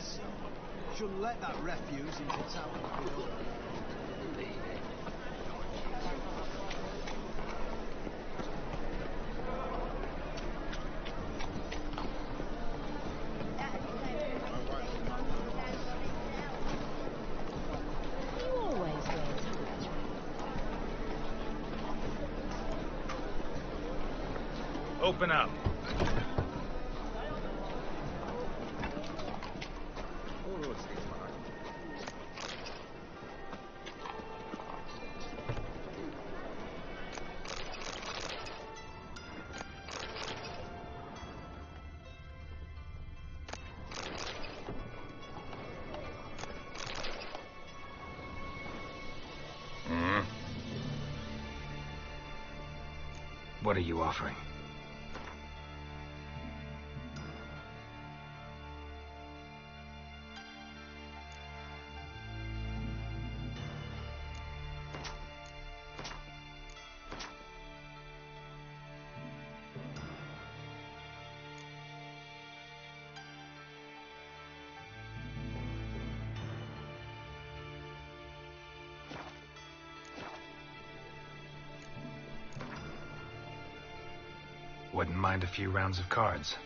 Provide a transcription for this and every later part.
so. Shouldn't let that refuse into town. Open up. What are you offering? Wouldn't mind a few rounds of cards.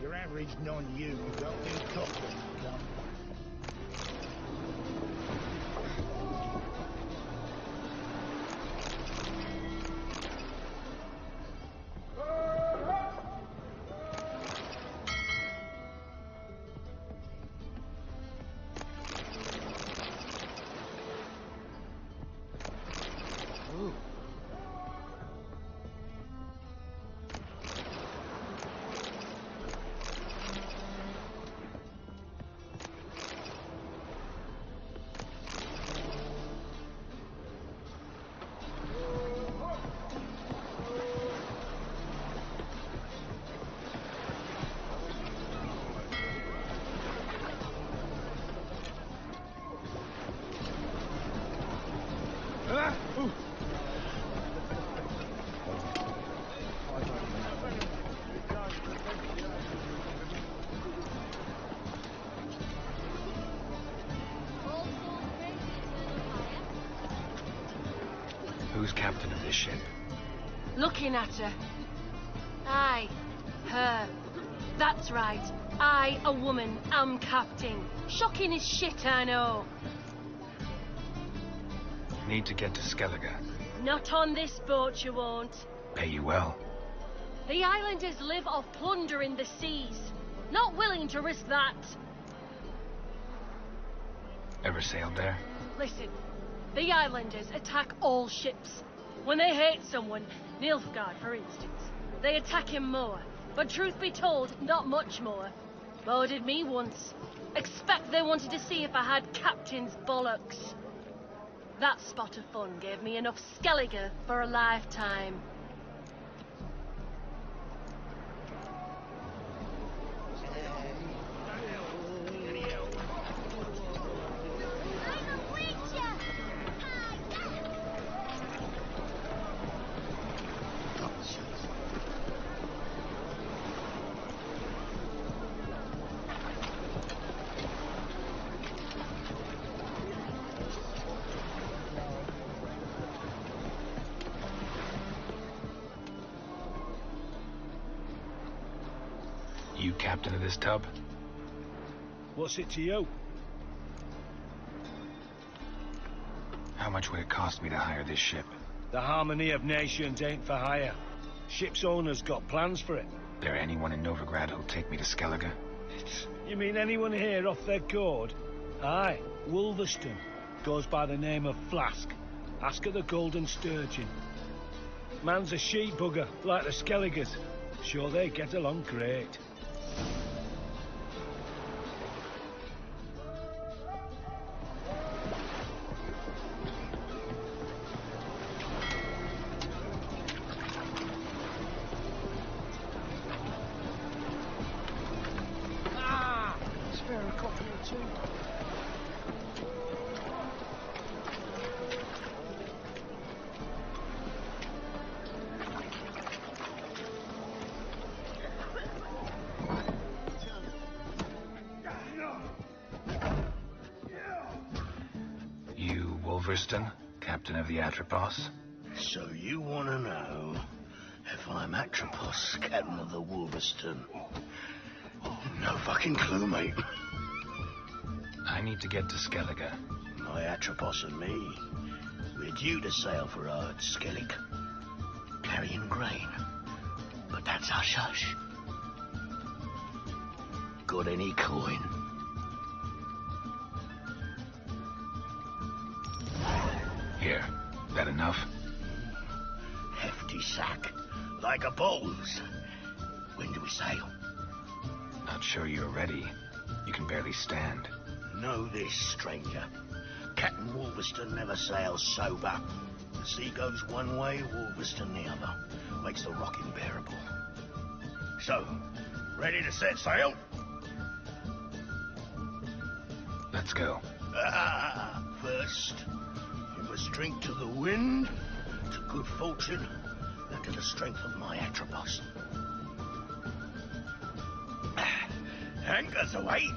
Your average non-you don't need coffee. Who's captain of this ship? Looking at her. Aye, her. That's right. I, a woman, am captain. Shocking as shit, I know. Need to get to Skellige. Not on this boat, you won't. Pay you well. The islanders live off plunder in the seas. Not willing to risk that. Ever sailed there? Listen, the islanders attack all ships. When they hate someone, Nilfgaard for instance, they attack him more. But truth be told, not much more. Boarded me once. Expect they wanted to see if I had captain's bollocks. That spot of fun gave me enough Skellige for a lifetime. You captain of this tub? What's it to you? How much would it cost me to hire this ship? The harmony of nations ain't for hire. Ship's owner's got plans for it. There anyone in Novigrad who'll take me to Skellige? You mean anyone here off their gourd? Aye, Wolverston. Goes by the name of Flask. Ask her the Golden Sturgeon. Man's a sheep bugger, like the Skelligers. Sure they get along great. Spare a copy or two. You Wolverston, captain of the Atropos? So you want to know if I'm Atropos, captain of the Wolverston? No fucking clue, mate. I need to get to Skellige. My Atropos and me, we're due to sail for Skellige, carrying grain. But that's hush-hush. Got any coin? Here, that enough? Hefty sack, like a bull's. When do we sail? Not sure you're ready. You can barely stand. Know this, stranger. Captain Wolverston never sails sober. The sea goes one way, Wolverston the other. Makes the rocking bearable. So, ready to set sail? Let's go. First, you must drink to the wind, to good fortune, and to the strength of my Atropos. Anchors away.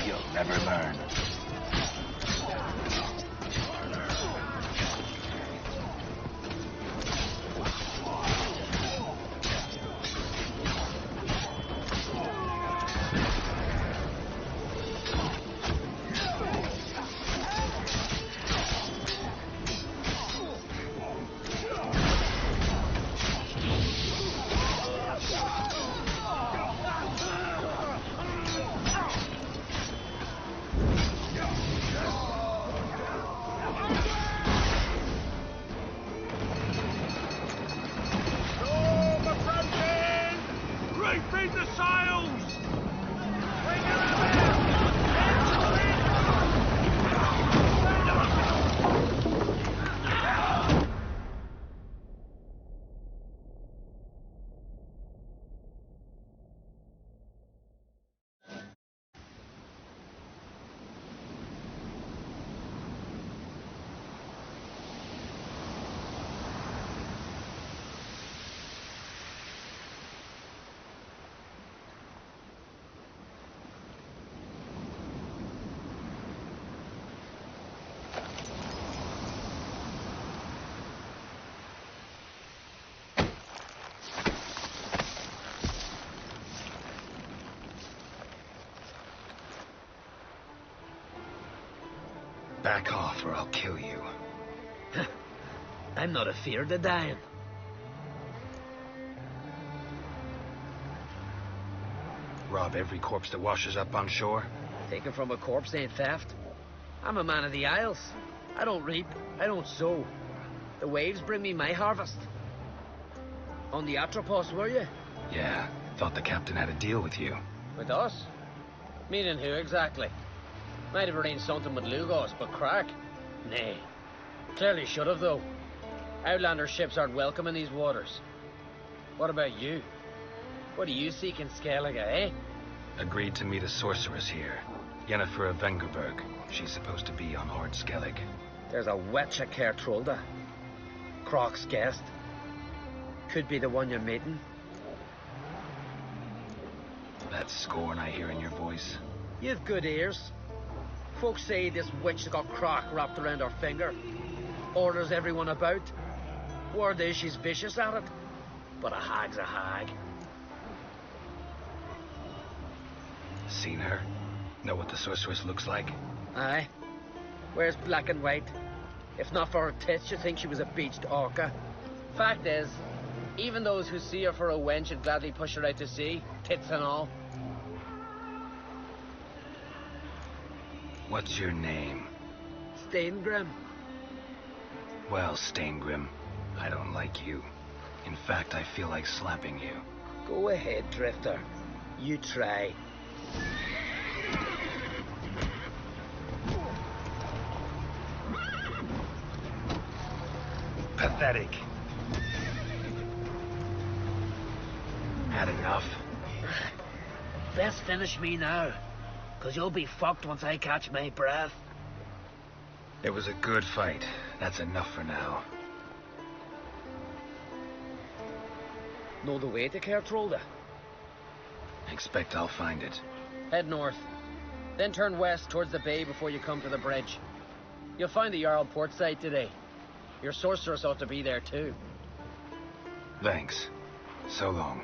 You'll never learn. Refeed the sails! Back off or I'll kill you. I'm not afeard of dying. Rob every corpse that washes up on shore? Taken from a corpse ain't theft. I'm a man of the Isles. I don't reap, I don't sow. The waves bring me my harvest. On the Atropos, were you? Yeah, thought the captain had a deal with you. With us? Meaning who exactly? Might have arranged something with Lugos, but crack? Nay. Clearly should have, though. Outlander ships aren't welcome in these waters. What about you? What do you seek in Skellige, eh? Agreed to meet a sorceress here. Yennefer of Vengerberg. She's supposed to be on Horde Skellige. There's a witch at Kertrolda. Croc's guest. Could be the one you're meeting. That scorn I hear in your voice. You've good ears. Folks say this witch has got Croc wrapped around her finger. Orders everyone about. Word is she's vicious at it. But a hag's a hag. Seen her? Know what the sorceress looks like? Aye. Wears black and white. If not for her tits, you'd think she was a beached orca. Fact is, even those who see her for a wench would gladly push her out to sea, tits and all. What's your name? Steingrim. Well, Steingrim, I don't like you. In fact, I feel like slapping you. Go ahead, Drifter. You try. Pathetic. Had enough? Best finish me now, 'cause you'll be fucked once I catch my breath. It was a good fight. That's enough for now. Know the way to Kertrolda? Expect I'll find it. Head north, then turn west towards the bay before you come to the bridge. You'll find the Jarl port site today. Your sorceress ought to be there too. Thanks. So long.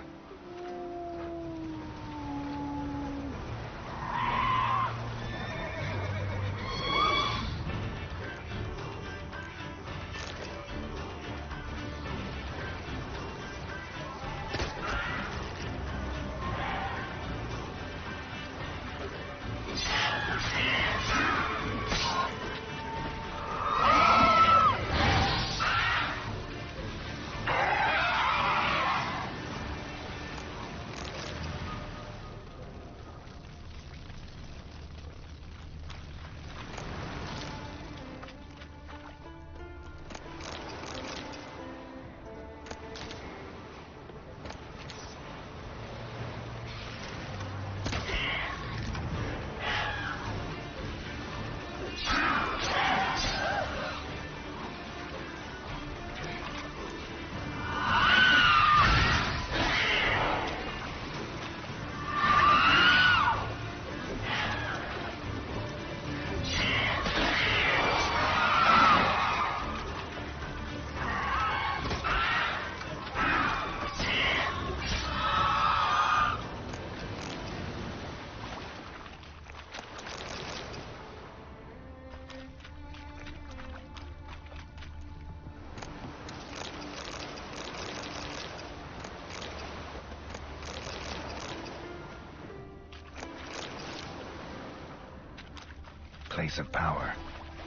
place of power.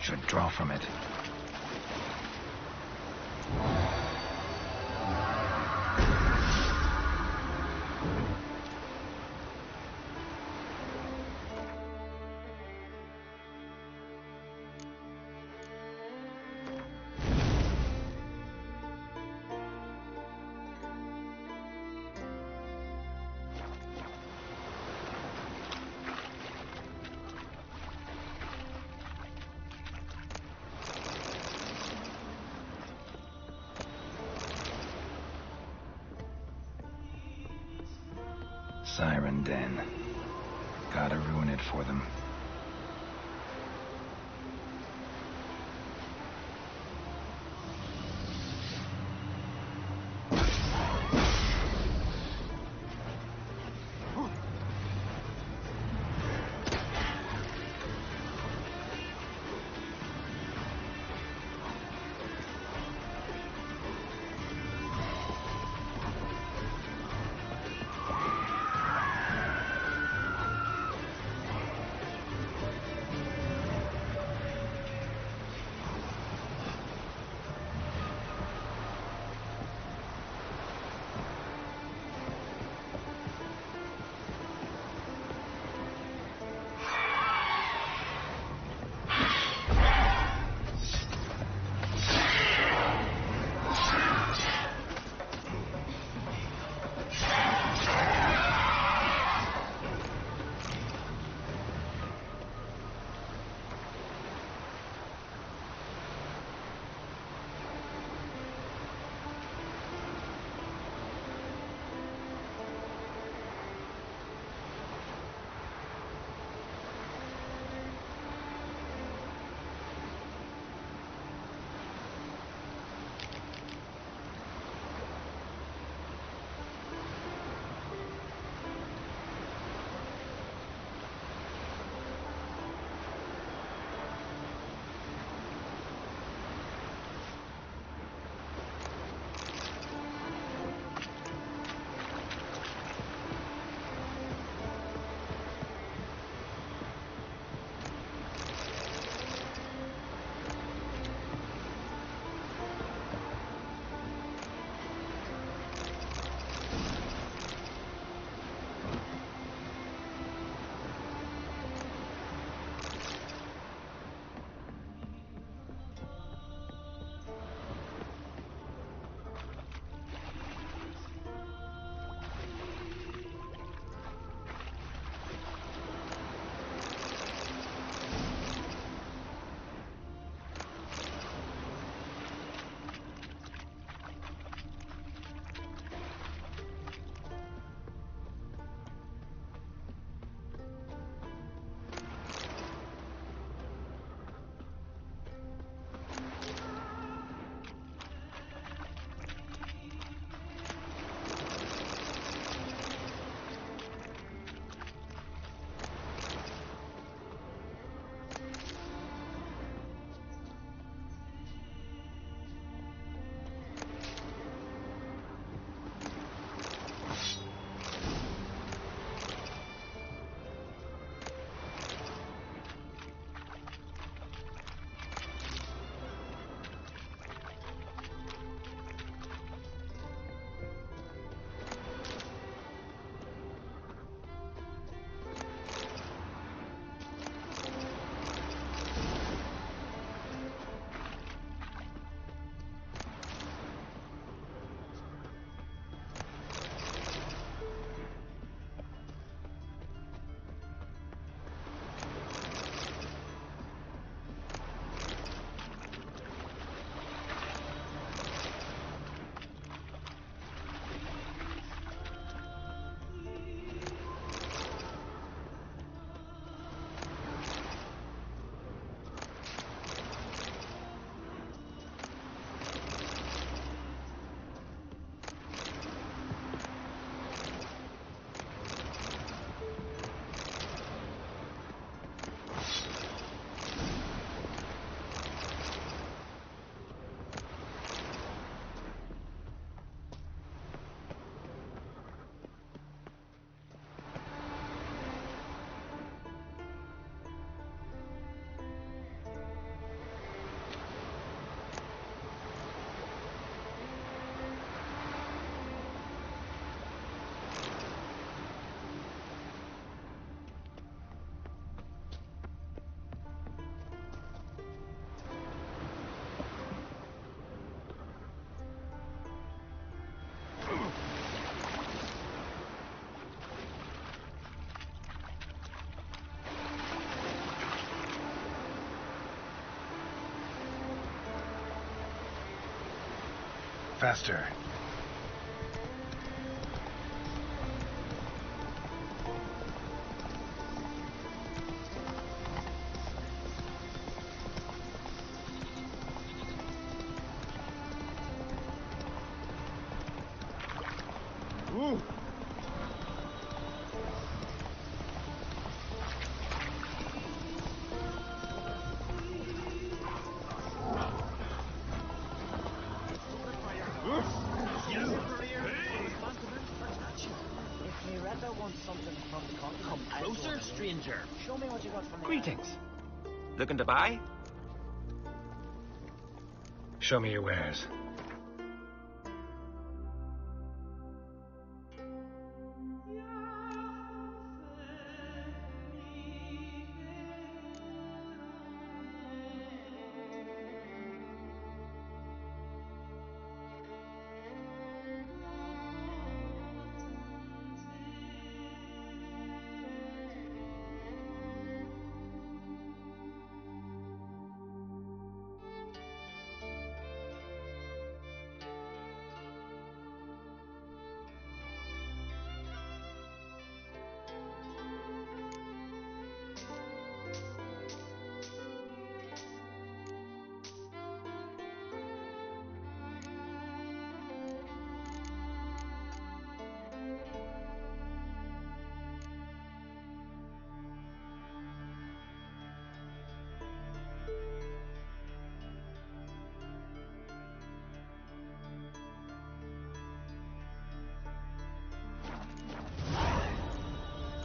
Should draw from it. Siren Den. Gotta ruin it for them. Faster. Ooh. Come closer, stranger. Show me what you got from the Greetings. Looking to buy? Show me your wares.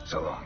So long.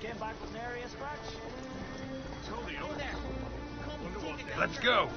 Came back with nary a scratch. Let's go.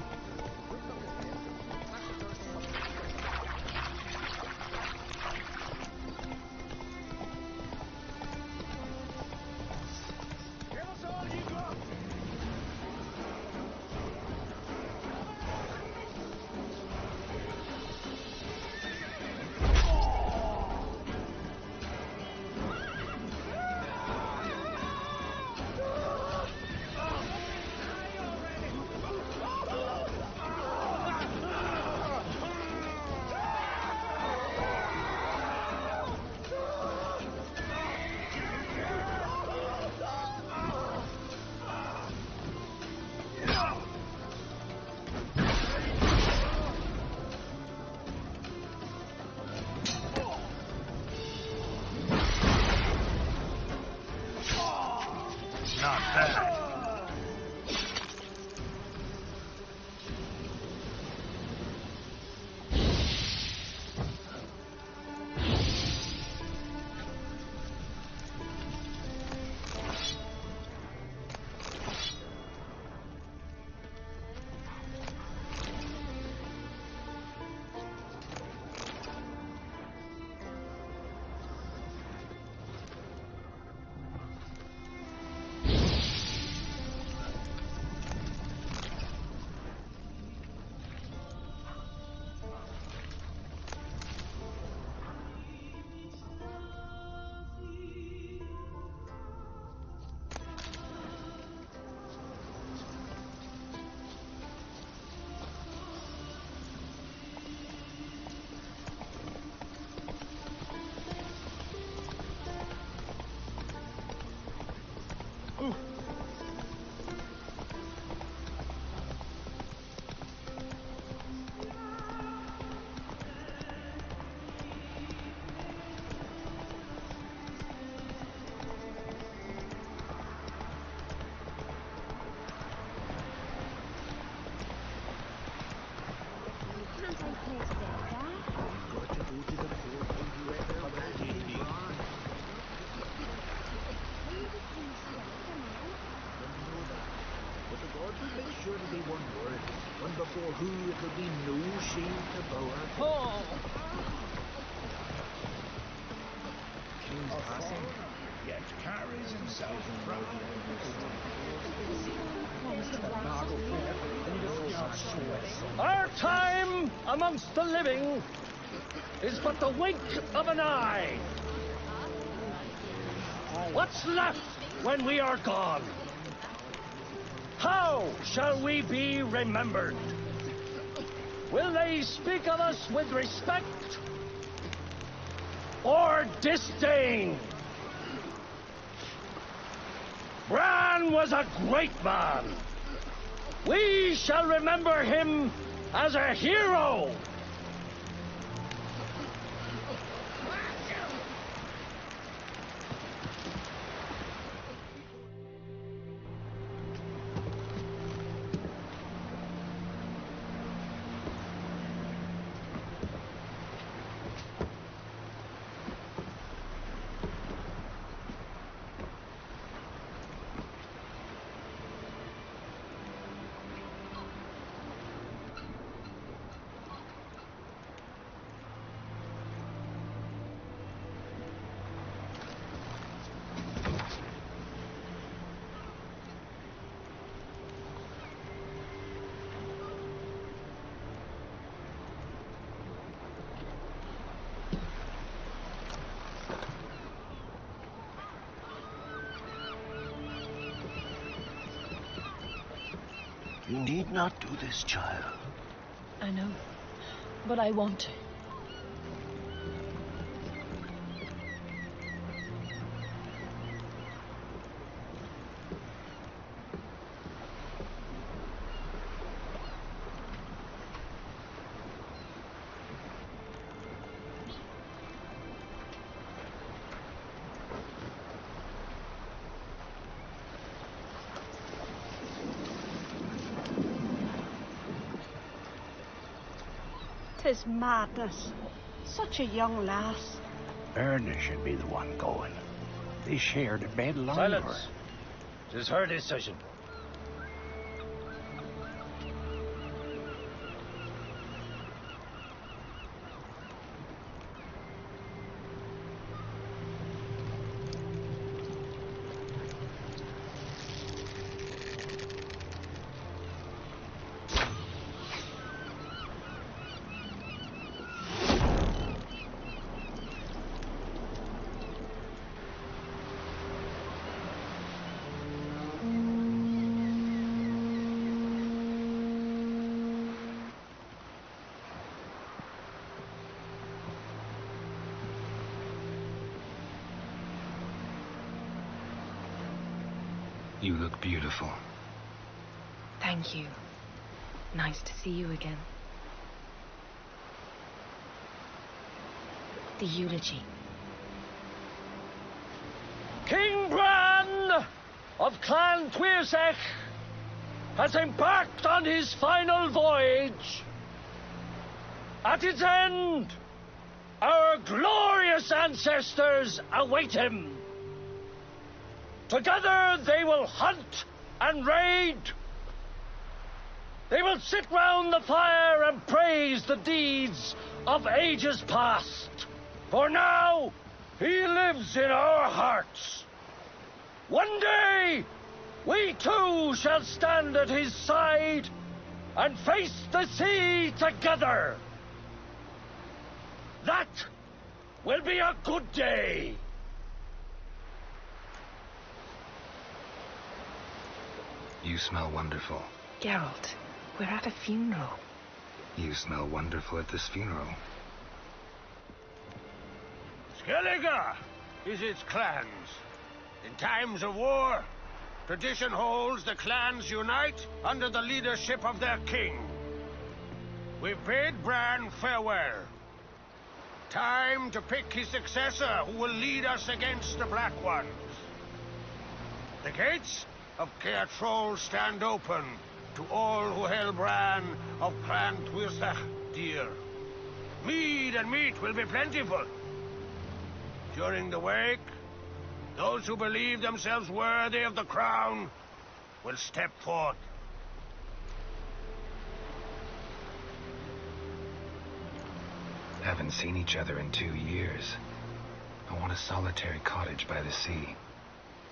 for who it'll be no shame to bow her. Oh! King's passing. Yet carries himself proud. Our time amongst the living is but the wink of an eye. What's left when we are gone? How shall we be remembered? Will they speak of us with respect or disdain? Bran was a great man. We shall remember him as a hero. You need not do this, child. I know, but I want to. Tis madness. Such a young lass. Erna should be the one going. They shared a bed long Silence. It is her decision. You look beautiful. Thank you. Nice to see you again. The eulogy. King Bran of Clan Twirsech has embarked on his final voyage. At its end, our glorious ancestors await him. Together they will hunt and raid. They will sit round the fire and praise the deeds of ages past. For now, he lives in our hearts. One day, we too shall stand at his side and face the sea together. That will be a good day. You smell wonderful. Geralt, we're at a funeral. You smell wonderful at this funeral. Skellige is its clans. In times of war, tradition holds the clans unite under the leadership of their king. We bid Bran farewell. Time to pick his successor who will lead us against the Black Ones. The gates of Caer Troll stand open to all who held Bran of Clan Twirsech dear. Mead and meat will be plentiful. During the wake, those who believe themselves worthy of the crown will step forth. haven't seen each other in 2 years. I want a solitary cottage by the sea.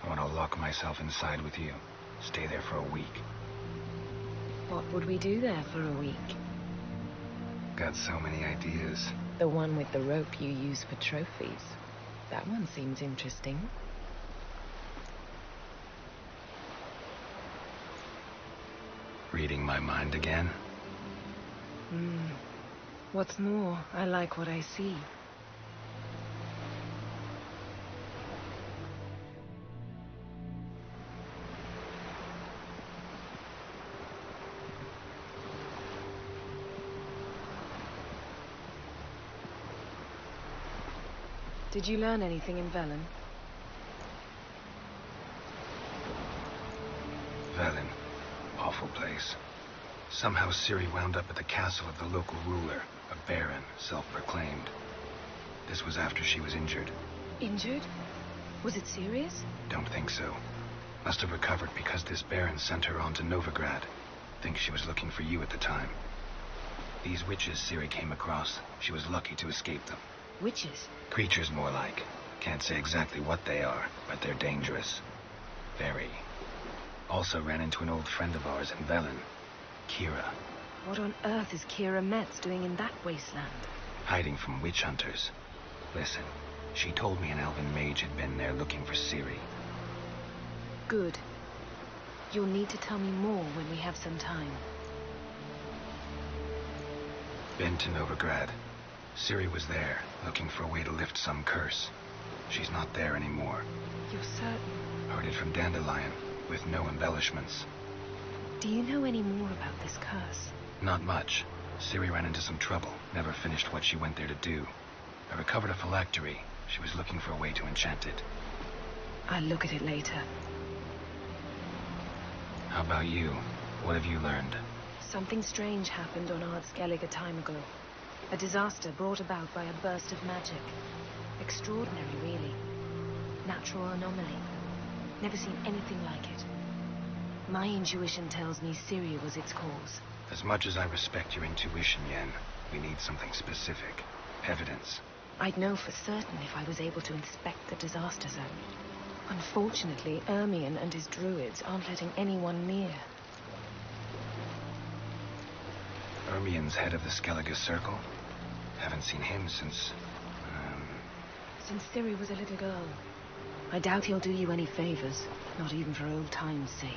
I want to lock myself inside with you. Stay there for a week. What would we do there for a week? Got so many ideas. The one with the rope you use for trophies. That one seems interesting. Reading my mind again? What's more, I like what I see. Did you learn anything in Velen? Velen. Awful place. Somehow Ciri wound up at the castle of the local ruler, a baron, self-proclaimed. This was after she was injured. Injured? Was it serious? Don't think so. Must have recovered because this baron sent her on to Novigrad. Think she was looking for you at the time. These witches Ciri came across, she was lucky to escape them. Witches? Creatures, more like. Can't say exactly what they are, but they're dangerous. Very. Also ran into an old friend of ours in Velen, Kira. What on earth is Kira Metz doing in that wasteland? Hiding from witch hunters. Listen, she told me an elven mage had been there looking for Ciri. Good. You'll need to tell me more when we have some time. Been to Novigrad. Ciri was there, looking for a way to lift some curse. She's not there anymore. You're certain? Heard it from Dandelion, with no embellishments. Do you know any more about this curse? Not much. Ciri ran into some trouble, never finished what she went there to do. I recovered a phylactery. She was looking for a way to enchant it. I'll look at it later. How about you? What have you learned? Something strange happened on Ard Skellige a time ago. A disaster brought about by a burst of magic. Extraordinary, really. Natural anomaly. Never seen anything like it. My intuition tells me Ciri was its cause. As much as I respect your intuition, Yen, we need something specific. Evidence. I'd know for certain if I was able to inspect the disaster zone. Unfortunately, Ermion and his druids aren't letting anyone near. Ermion's head of the Skellige Circle? Haven't seen him since... Since Ciri was a little girl. I doubt he'll do you any favors, not even for old time's sake.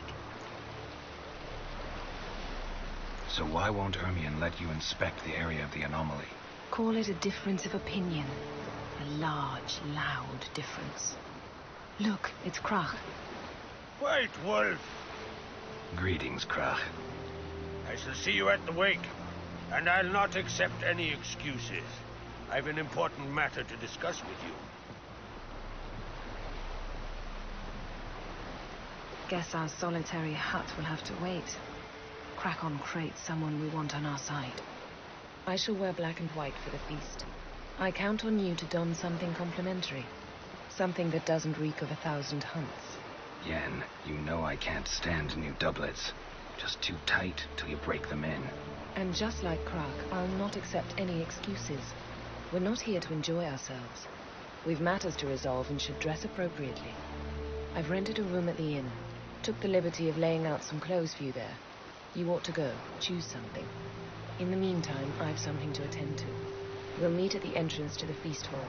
So why won't Ermion let you inspect the area of the anomaly? Call it a difference of opinion. A large, loud difference. Look, it's Krach. White Wolf! Greetings, Krach. I shall see you at the wake, and I'll not accept any excuses. I've an important matter to discuss with you. Guess our solitary hut will have to wait. Crack on crate's someone we want on our side. I shall wear black and white for the feast. I count on you to don something complimentary. Something that doesn't reek of 1,000 hunts. Yen, you know I can't stand new doublets. Just too tight till you break them in. And just like Krach, I'll not accept any excuses. We're not here to enjoy ourselves. We've matters to resolve and should dress appropriately. I've rented a room at the inn. Took the liberty of laying out some clothes for you there. You ought to go. Choose something. In the meantime, I've something to attend to. We'll meet at the entrance to the feast hall.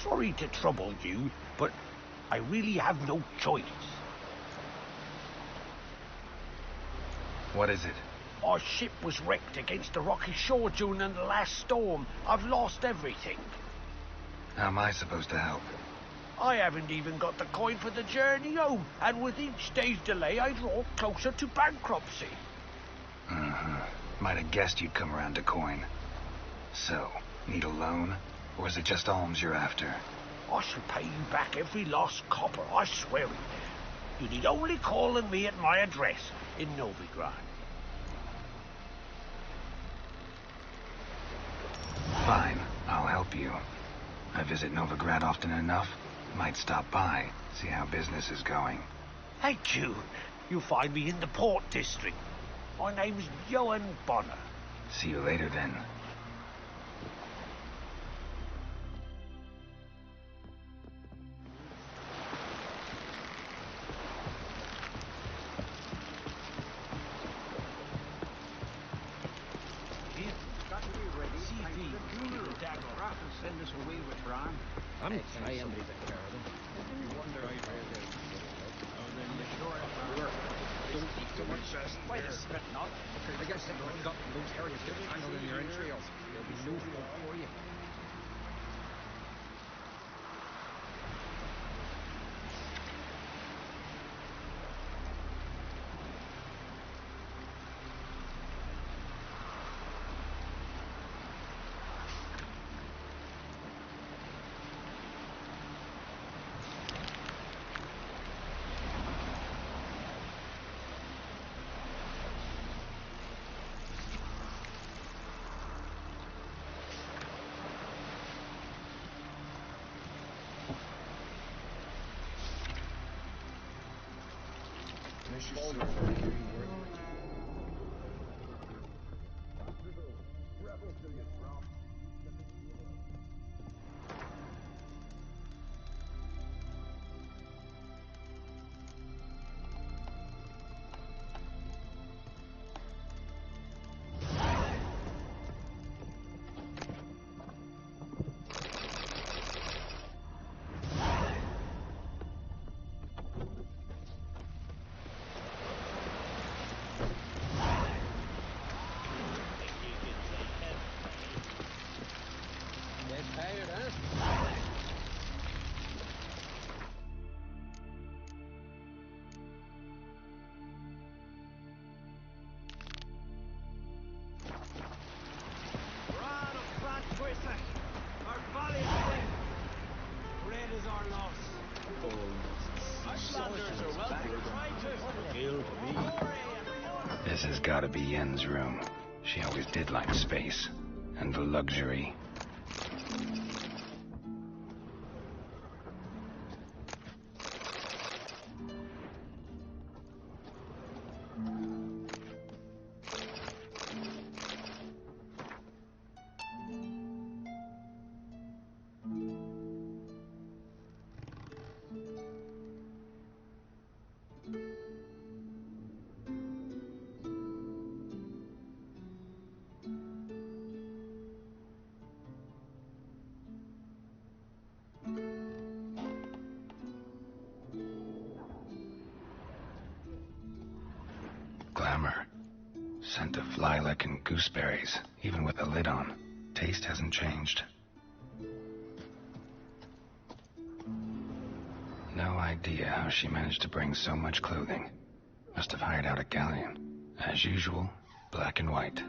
Sorry to trouble you, but I really have no choice. What is it? Our ship was wrecked against the rocky shore during the last storm. I've lost everything. How am I supposed to help? I haven't even got the coin for the journey home, and with each day's delay, I draw closer to bankruptcy. Might have guessed you'd come around to coin. So, need a loan? Or is it just alms you're after? I shall pay you back every lost copper, I swear it. You need only call on me at my address in Novigrad. Fine, I'll help you. I visit Novigrad often enough. Might stop by, see how business is going. Thank you. You'll find me in the Port District. My name's Johan Bonner. See you later then. I'm trying. Wonder where they're don't eat too much. Wait a minute, not. I guess if you've got those heritage tangled in your entrails, there'll be no food for you. This has got to be Yen's room. She always did like space. And the luxury. Glamour. Scent of lilac and gooseberries, even with the lid on. Taste hasn't changed. No idea how she managed to bring so much clothing. Must have hired out a galleon. As usual, black and white.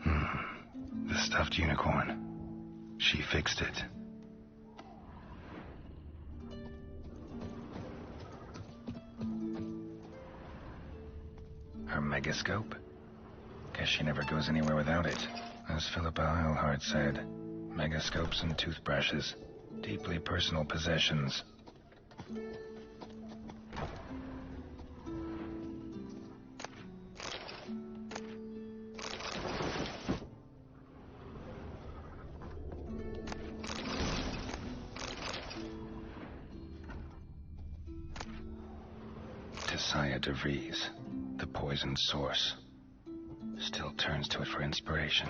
The stuffed unicorn. She fixed it. Her megascope? Guess she never goes anywhere without it. As Philippa Eilhart said, megascopes and toothbrushes, deeply personal possessions. Tisaya DeVries, the poison source, still turns to it for inspiration.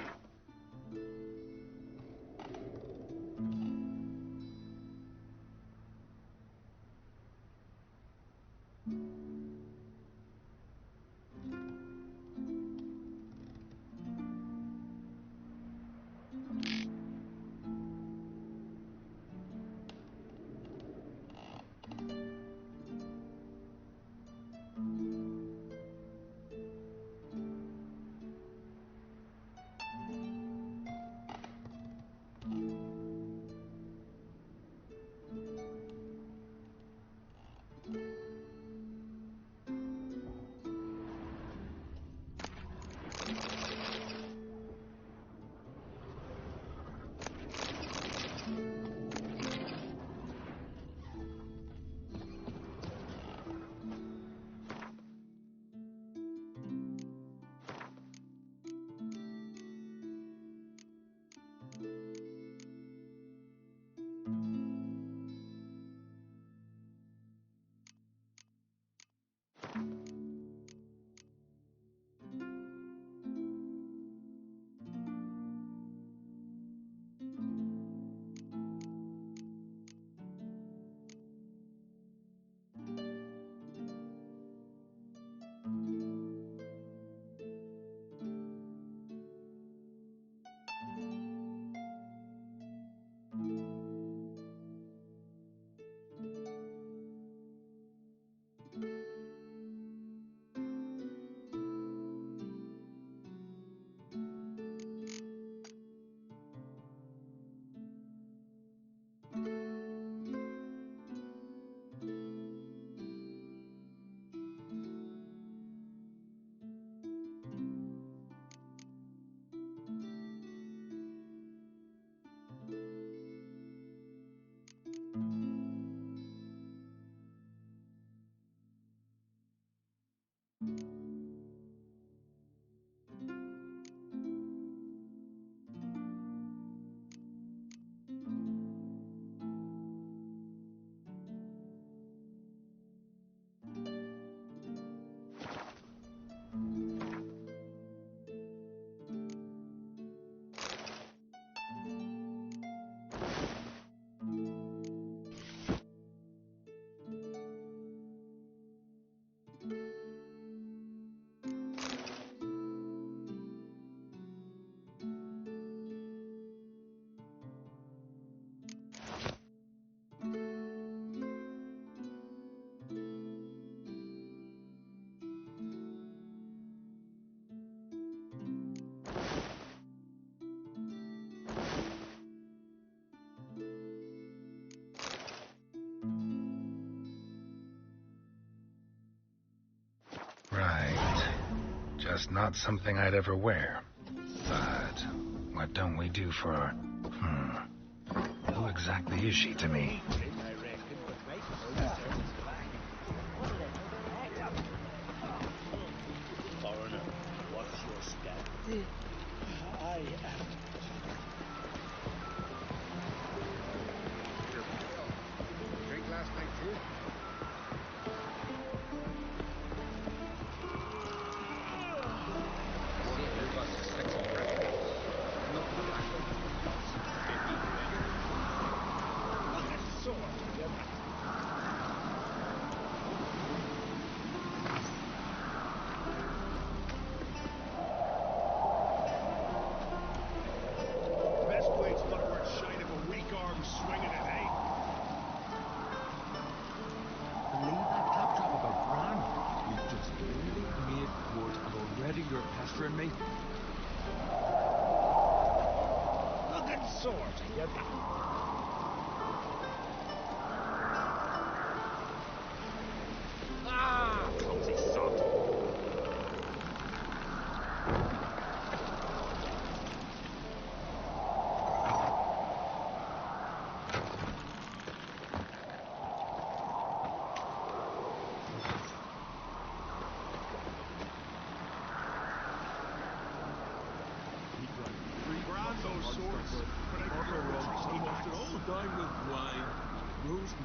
just not something I'd ever wear. But what don't we do for our... Who exactly is she to me? Foreigner, what's your step? Drink last night too?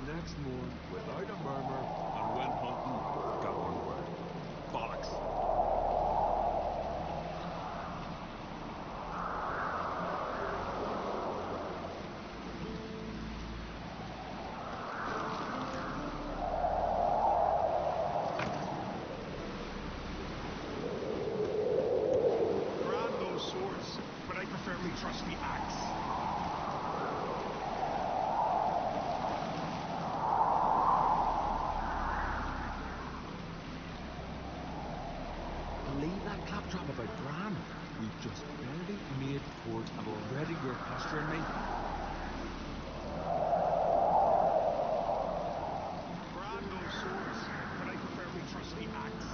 Next morn, without a murmur, and went hunting, got nowhere. Bollocks. Grant those swords, but I prefer me trusty axe. Claptrap about Bran. We've just barely made port and already you're pestering me. Grant those swords, but I prefer me trusty axe.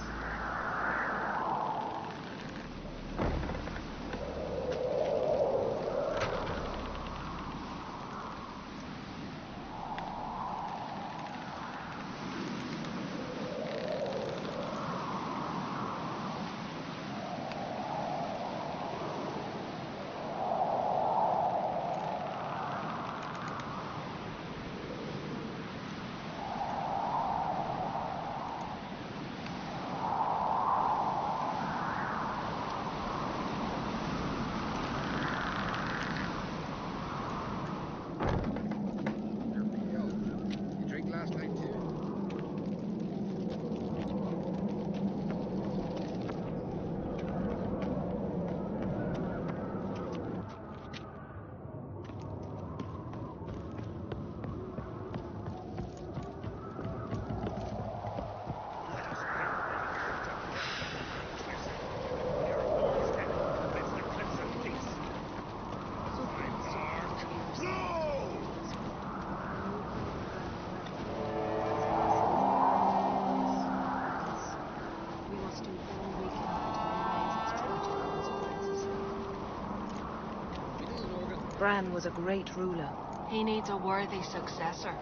Bran was a great ruler. He needs a worthy successor.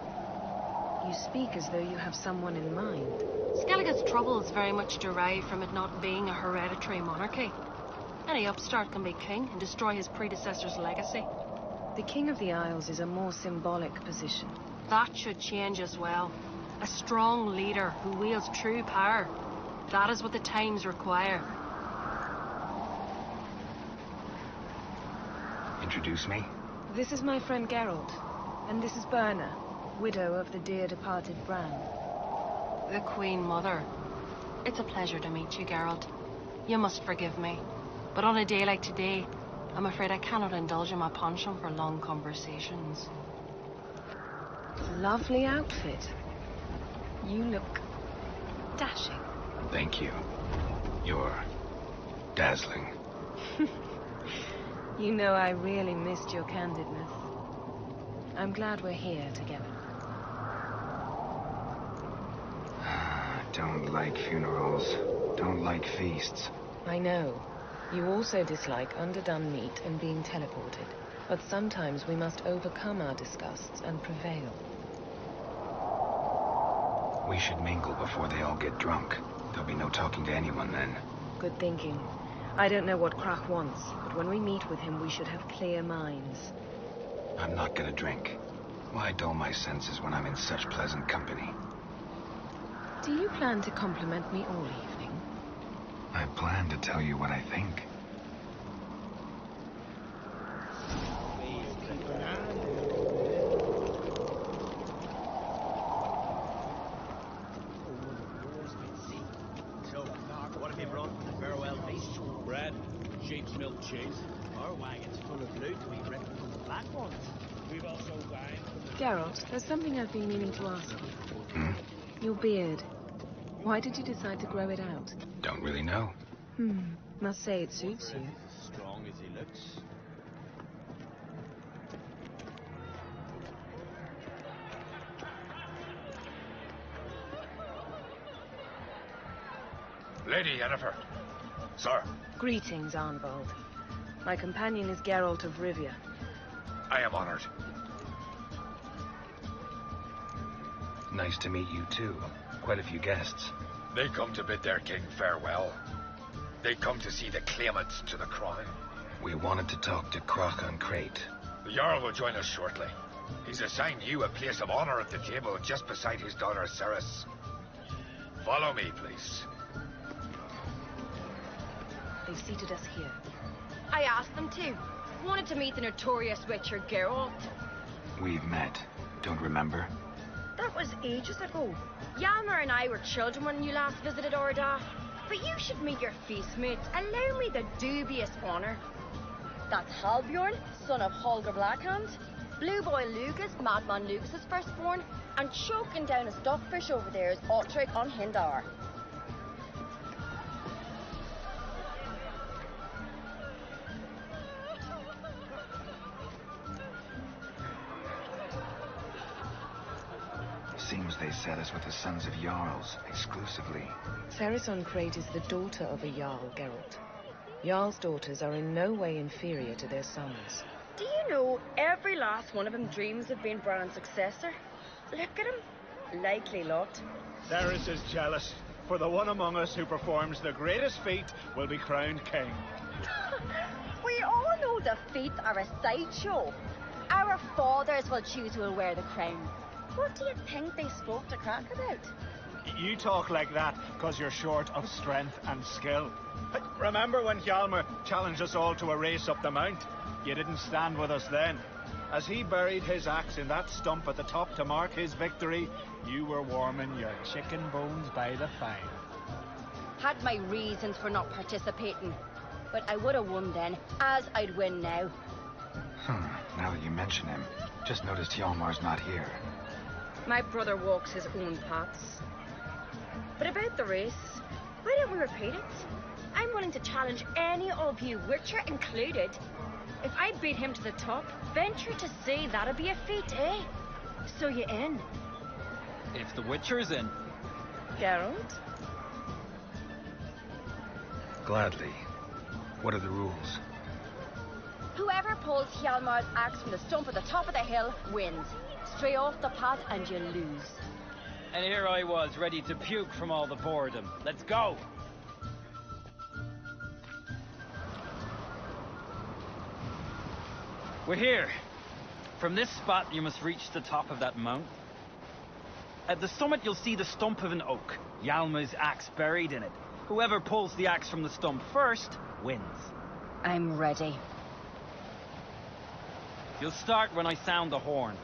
You speak as though you have someone in mind. Skellige's troubles very much derive from it not being a hereditary monarchy. Any upstart can be king and destroy his predecessor's legacy. The King of the Isles is a more symbolic position. That should change as well. A strong leader who wields true power. That is what the times require. Introduce me? This is my friend Geralt, and this is Berna, widow of the dear departed Bran. The Queen Mother. It's a pleasure to meet you, Geralt. You must forgive me, but on a day like today, I'm afraid I cannot indulge in my penchant for long conversations. Lovely outfit. You look dashing. Thank you. You're dazzling. You know I really missed your candidness. I'm glad we're here together. Don't like funerals. Don't like feasts. I know. You also dislike underdone meat and being teleported. But sometimes we must overcome our disgusts and prevail. We should mingle before they all get drunk. There'll be no talking to anyone then. Good thinking. I don't know what Krach wants, but when we meet with him, we should have clear minds. I'm not gonna drink. Why dull my senses when I'm in such pleasant company? Do you plan to compliment me all evening? I plan to tell you what I think. Sheep's milk cheese. Our wagon's full of loot we ripped from the black ones. We've also wine from the... Geralt, there's something I've been meaning to ask you. Your beard. Why did you decide to grow it out? Don't really know. Must say it suits you. As strong as he looks. Lady Yennefer. Sir. Greetings, Arnvald. My companion is Geralt of Rivia. I am honored. Nice to meet you too. Quite a few guests. They come to bid their king farewell. They come to see the claimants to the crown. We wanted to talk to Krach on Crate. The Jarl will join us shortly. He's assigned you a place of honor at the table just beside his daughter Ceres. Follow me, please. They've seated us here. I asked them to. Wanted to meet the notorious witcher Geralt. We've met. Don't remember? That was ages ago. Hjalmar and I were children when you last visited Ordaf. But you should meet your feast mates. Allow me the dubious honor. That's Halbjorn, son of Holger Blackhand. Blue Boy Lucas, Madman Lucas's firstborn. And choking down a stockfish over there is Otric on Hindar. Seems they set us with the sons of Jarls, exclusively. Ceres on Crate is the daughter of a Jarl, Geralt. Jarl's daughters are in no way inferior to their sons. Do you know every last one of them dreams of being Bran's successor? Look at him. Likely lot. Ceres is jealous, for the one among us who performs the greatest feat will be crowned king. We all know the feats are a sideshow. Our fathers will choose who will wear the crown. What do you think they spoke to Krach about? You talk like that because you're short of strength and skill. Remember when Hjalmar challenged us all to a race up the mount? You didn't stand with us then. As he buried his axe in that stump at the top to mark his victory, you were warming your chicken bones by the fire. Had my reasons for not participating. But I would have won then, as I'd win now. Now that you mention him, just noticed Hjalmar's not here. My brother walks his own paths. But about the race, why don't we repeat it? I'm willing to challenge any of you, Witcher included. If I beat him to the top, venture to say that'd be a feat, eh? So you in? If the Witcher's in. Geralt? Gladly. What are the rules? Whoever pulls Hjalmar's axe from the stump at the top of the hill wins. Stray off the path and you lose. And here I was, ready to puke from all the boredom. Let's go! We're here. From this spot, you must reach the top of that mount. At the summit, you'll see the stump of an oak. Hjalmar's axe buried in it. Whoever pulls the axe from the stump first, wins. I'm ready. You'll start when I sound the horn.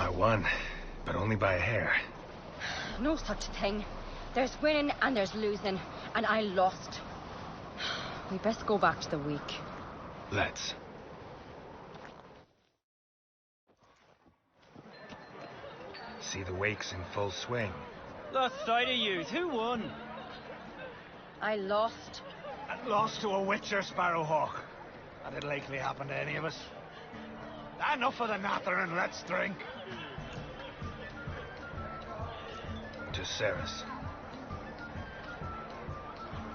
I won, but only by a hair. No such thing. There's winning and there's losing, and I lost. We best go back to the week. Let's. See the wakes in full swing. Lost sight of you. Who won? I lost. Lost to a witcher, Sparrowhawk. That'd likely happen to any of us. Enough of the nattering, let's drink. To Ceres.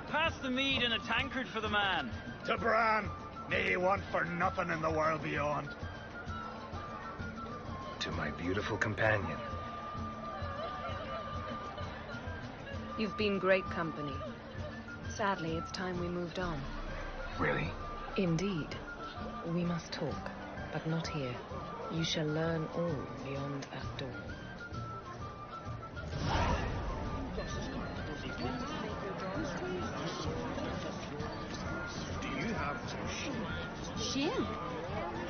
Pass the mead in a tankard for the man. To Bran. May he want for nothing in the world beyond. To my beautiful companion. You've been great company. Sadly, it's time we moved on. Really? Indeed. We must talk, but not here. You shall learn all beyond that door. Do you have Shin?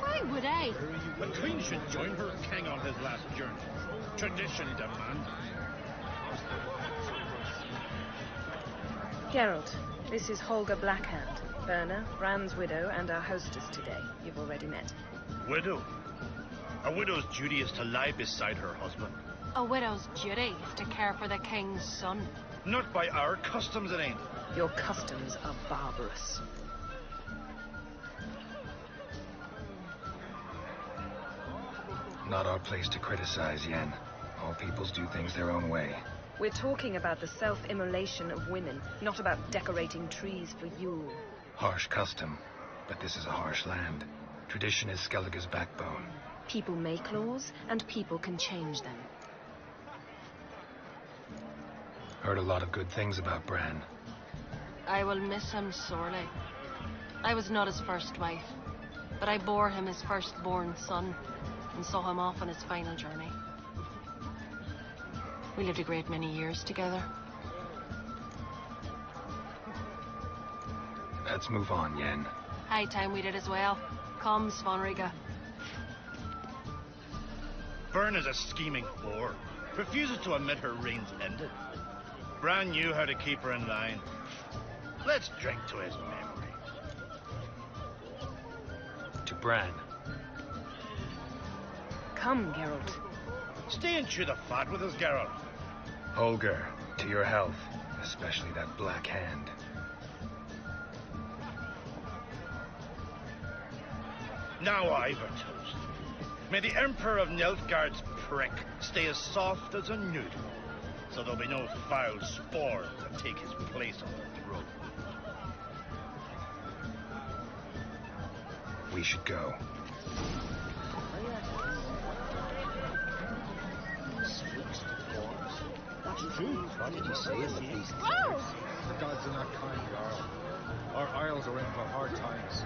Why would I? The queen should join her king on his last journey. Tradition demands. Geralt, this is Holger Blackhand, Berna, Bran's widow, and our hostess today. You've already met. Widow? A widow's duty is to lie beside her husband. A widow's duty is to care for the king's son. Not by our customs, it ain't. Your customs are barbarous. Not our place to criticize, Yen. All peoples do things their own way. We're talking about the self-immolation of women, not about decorating trees for Yule. Harsh custom, but this is a harsh land. Tradition is Skellige's backbone. People make laws, and people can change them. Heard a lot of good things about Bran. I will miss him sorely. I was not his first wife, but I bore him his firstborn son and saw him off on his final journey. We lived a great many years together. Let's move on, Yen. High time we did as well. Come, Svanriga. Byrne is a scheming whore. Refuses to admit her reign's ended. Bran knew how to keep her in line. Let's drink to his memory. To Bran. Come, Geralt. Stay and chew the fat with us, Geralt. Holger, to your health, especially that black hand. Now I've a toast. May the Emperor of Nilfgaard's prick stay as soft as a noodle, so there'll be no foul spores that take his place on the throne. We should go. That's true. What did you say in the feast? Oh! The gods are not kind, Jarl. Our isles are in for hard times.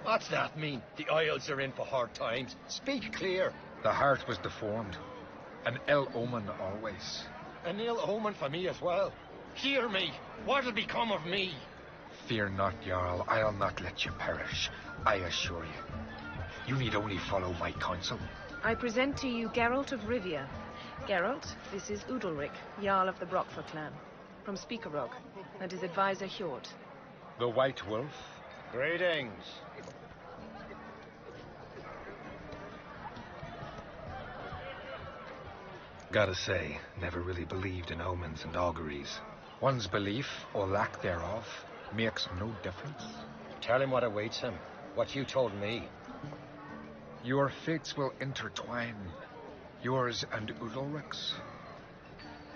What's that mean? The Isles are in for hard times. Speak clear. The heart was deformed. An ill omen always. An ill omen for me as well. Hear me. What'll become of me? Fear not, Jarl. I'll not let you perish. I assure you. You need only follow my counsel. I present to you Geralt of Rivia. Geralt, this is Udalric, Jarl of the Brockfer clan, from Speakerog, and his advisor Hjort. The White Wolf. Greetings. Gotta say, never really believed in omens and auguries. One's belief, or lack thereof, makes no difference. Tell him what awaits him. What you told me. Your fates will intertwine. Yours and Udalric's.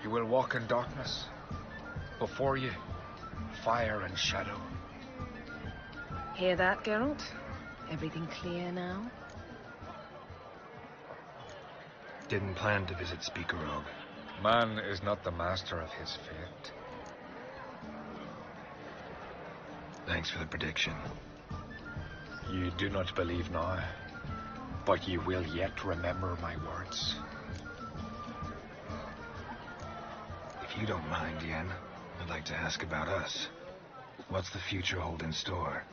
You will walk in darkness. Before you, fire and shadow. Hear that, Geralt? Everything clear now? Didn't plan to visit Speakerog. Man is not the master of his fate. Thanks for the prediction. You do not believe now, but you will yet remember my words. If you don't mind, Yen, I'd like to ask about us. What's the future hold in store?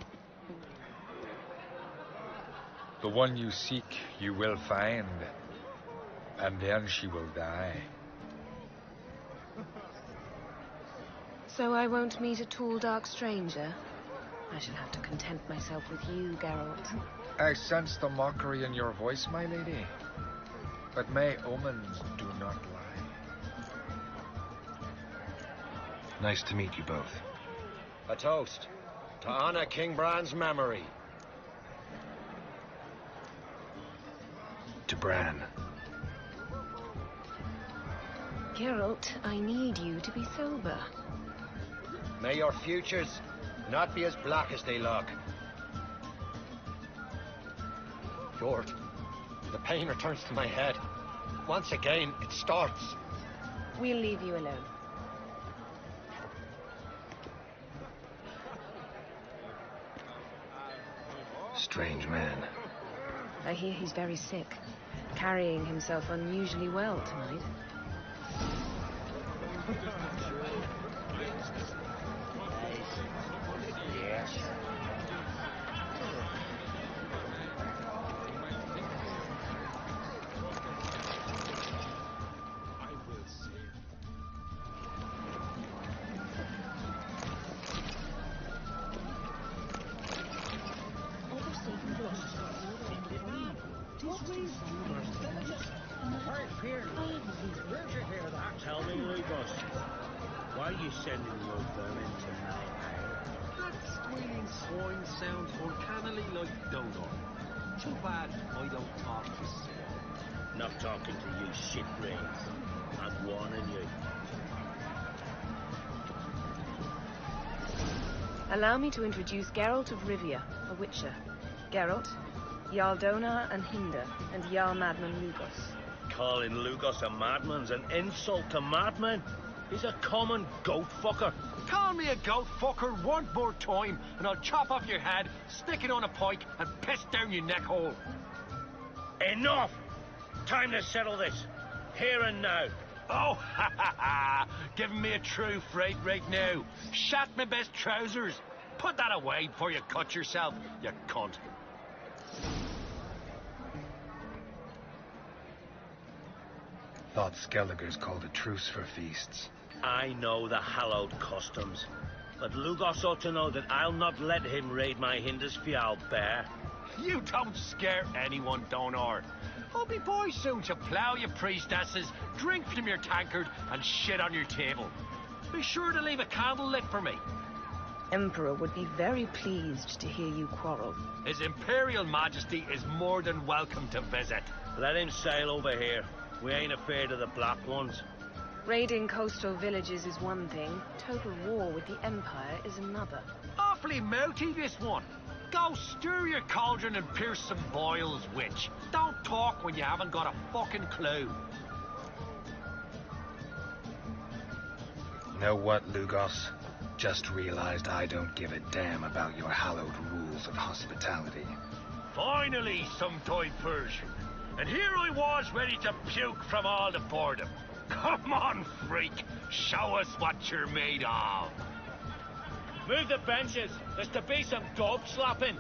The one you seek, you will find, and then she will die. So I won't meet a tall, dark stranger? I shall have to content myself with you, Geralt. I sense the mockery in your voice, my lady. But may omens do not lie. Nice to meet you both. A toast to honor King Bran's memory. To Bran. Geralt, I need you to be sober. May your futures not be as black as they look. Lord, the pain returns to my head. Once again, it starts. We'll leave you alone. Strange man. I hear he's very sick, carrying himself unusually well tonight. Yes. Tell me, Lucas, why are you sending your vermin to my isle? That squealing swine sounds uncannily like Donor. Too bad I don't talk to swine. Not talking to you, shitbrains. I'm warning you. Allow me to introduce Geralt of Rivia, a witcher. Geralt, Jarl Donar and Hinder, and Jarl Madman Lugos. Calling Lugos a madman's an insult to madman. He's a common goat fucker. Call me a goat fucker one more time, and I'll chop off your head, stick it on a pike, and piss down your neck hole. Enough! Time to settle this. Here and now. Oh, ha ha ha! Giving me a true fright right now. Shat my best trousers. Put that away before you cut yourself, you cunt. Thought Skellige's called a truce for feasts. I know the hallowed customs, but Lugos ought to know that I'll not let him raid my Hindisfial bear. You don't scare anyone, Donor. I'll be boy soon to plough your priestesses, drink from your tankard, and shit on your table. Be sure to leave a candle lit for me. Emperor would be very pleased to hear you quarrel. His Imperial Majesty is more than welcome to visit. Let him sail over here. We ain't afraid of the Black Ones. Raiding coastal villages is one thing. Total war with the Empire is another. Awfully mouthy, this one. Go stir your cauldron and pierce some boils, witch. Don't talk when you haven't got a fucking clue. Know what, Lugos? Just realized I don't give a damn about your hallowed rules of hospitality. Finally, some diapers. And here I was ready to puke from all the boredom. Come on, freak. Show us what you're made of. Move the benches. There's to be some gob slapping.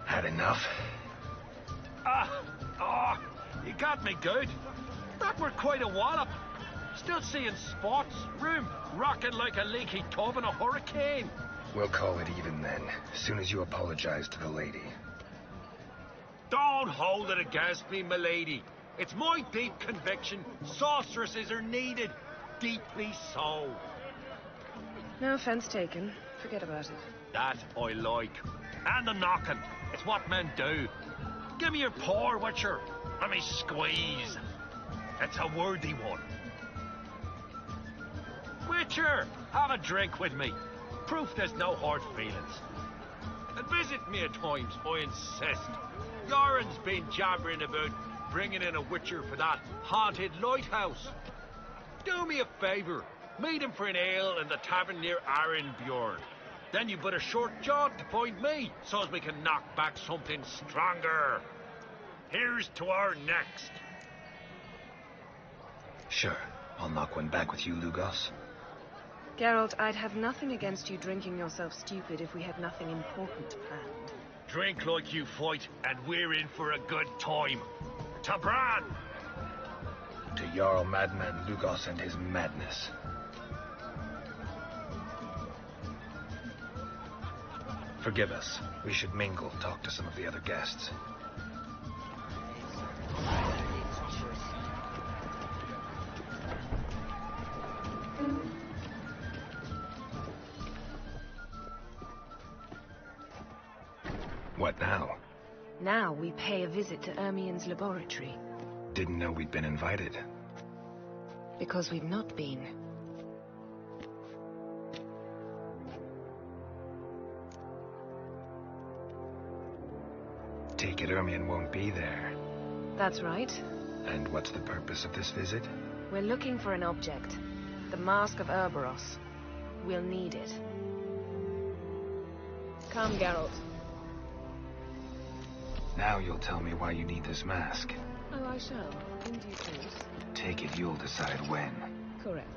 Had enough? You got me good. That were quite a wallop. Still seeing spots, room rocking like a leaky tub in a hurricane. We'll call it even then, as soon as you apologize to the lady. Don't hold it against me, milady. It's my deep conviction sorceresses are needed. Deeply so. No offense taken. Forget about it. That I like. And the knocking. It's what men do. Give me your paw, Witcher. Let me squeeze. It's a worthy one. Witcher, have a drink with me. Proof there's no hard feelings. And visit me at times, I insist. Yoren's been jabbering about bringing in a Witcher for that haunted lighthouse. Do me a favour. Meet him for an ale in the tavern near Arenbjorn. Then you've but a short jaunt to find me, so as we can knock back something stronger. Here's to our next. Sure, I'll knock one back with you, Lugos. Geralt, I'd have nothing against you drinking yourself stupid if we had nothing important planned. Drink like you fight, and we're in for a good time. To Bran! To Jarl Madman Lugos and his madness. Forgive us. We should mingle, talk to some of the other guests. What now? Now we pay a visit to Ermien's laboratory. Didn't know we'd been invited. Because we've not been. Take it Ermien won't be there. That's right. And what's the purpose of this visit? We're looking for an object. The Mask of Erboros. We'll need it. Come, Geralt. Now you'll tell me why you need this mask. Oh, I shall. In due course. Take it you'll decide when. Correct.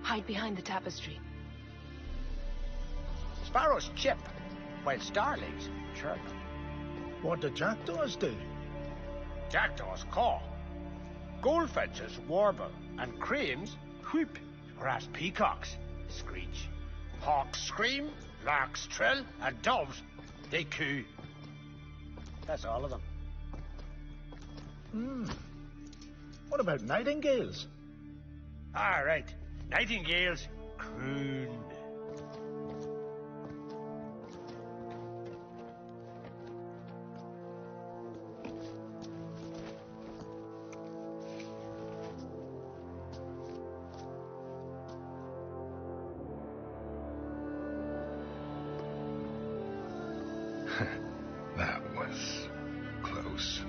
Hide behind the tapestry. Sparrows chip, while starlings chirp. What do jackdaws do? Jackdaws caw. Goldfinches warble, and cranes whoop, whereas peacocks screech. Hawks scream, larks trill, and doves, they coo. That's all of them. What about nightingales? All right. Nightingales croon. That was close.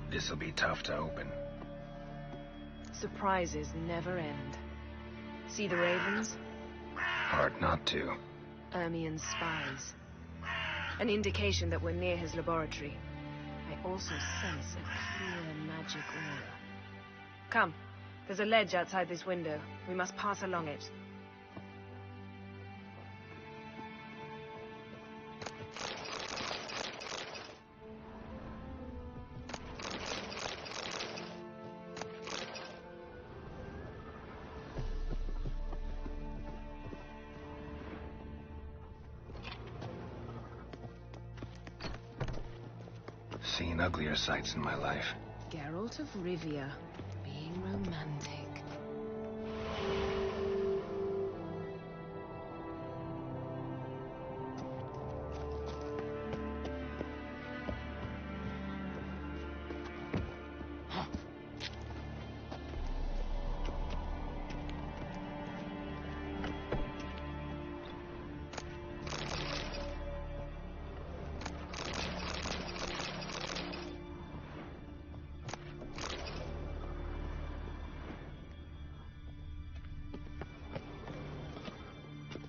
This'll be tough to open. Surprises never end. See the ravens? Hard not to. Ermien's spies. An indication that we're near his laboratory. I also sense a clear magic aura. Come, there's a ledge outside this window. We must pass along it. Seen uglier sights in my life. Geralt of Rivia, being romantic.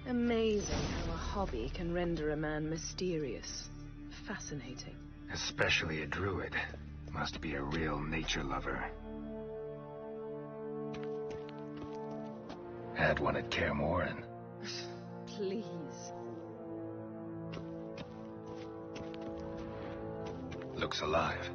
Amazing how a hobby can render a man mysterious. Fascinating. Especially a druid. Must be a real nature lover. Had one at Kaer Morhen. Please. Looks alive.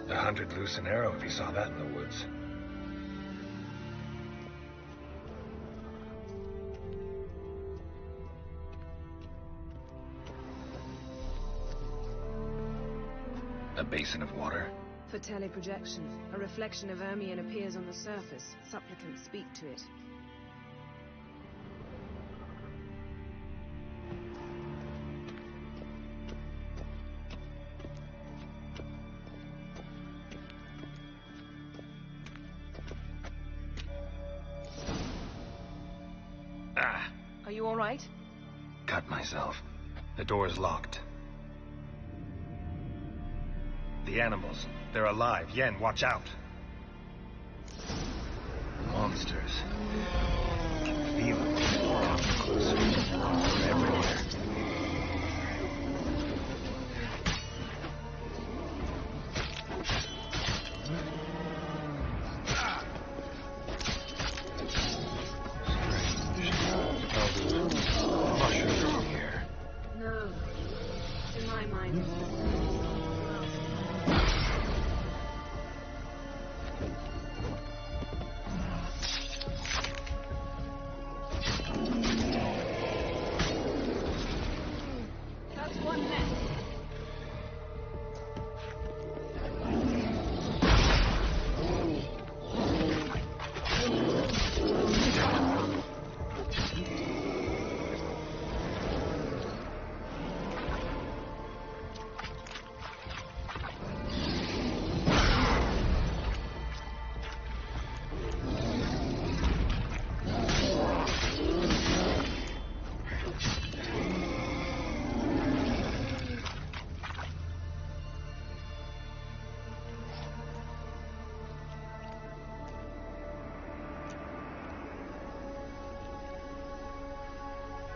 A 100 loose an arrow if he saw that in the woods. A basin of water. For teleprojection, a reflection of Ermien appears on the surface. Supplicants speak to it. Are you all right? Cut myself. The door's locked. The animals. They're alive. Yen, watch out. Monsters. I can feel them coming closer. They're everywhere.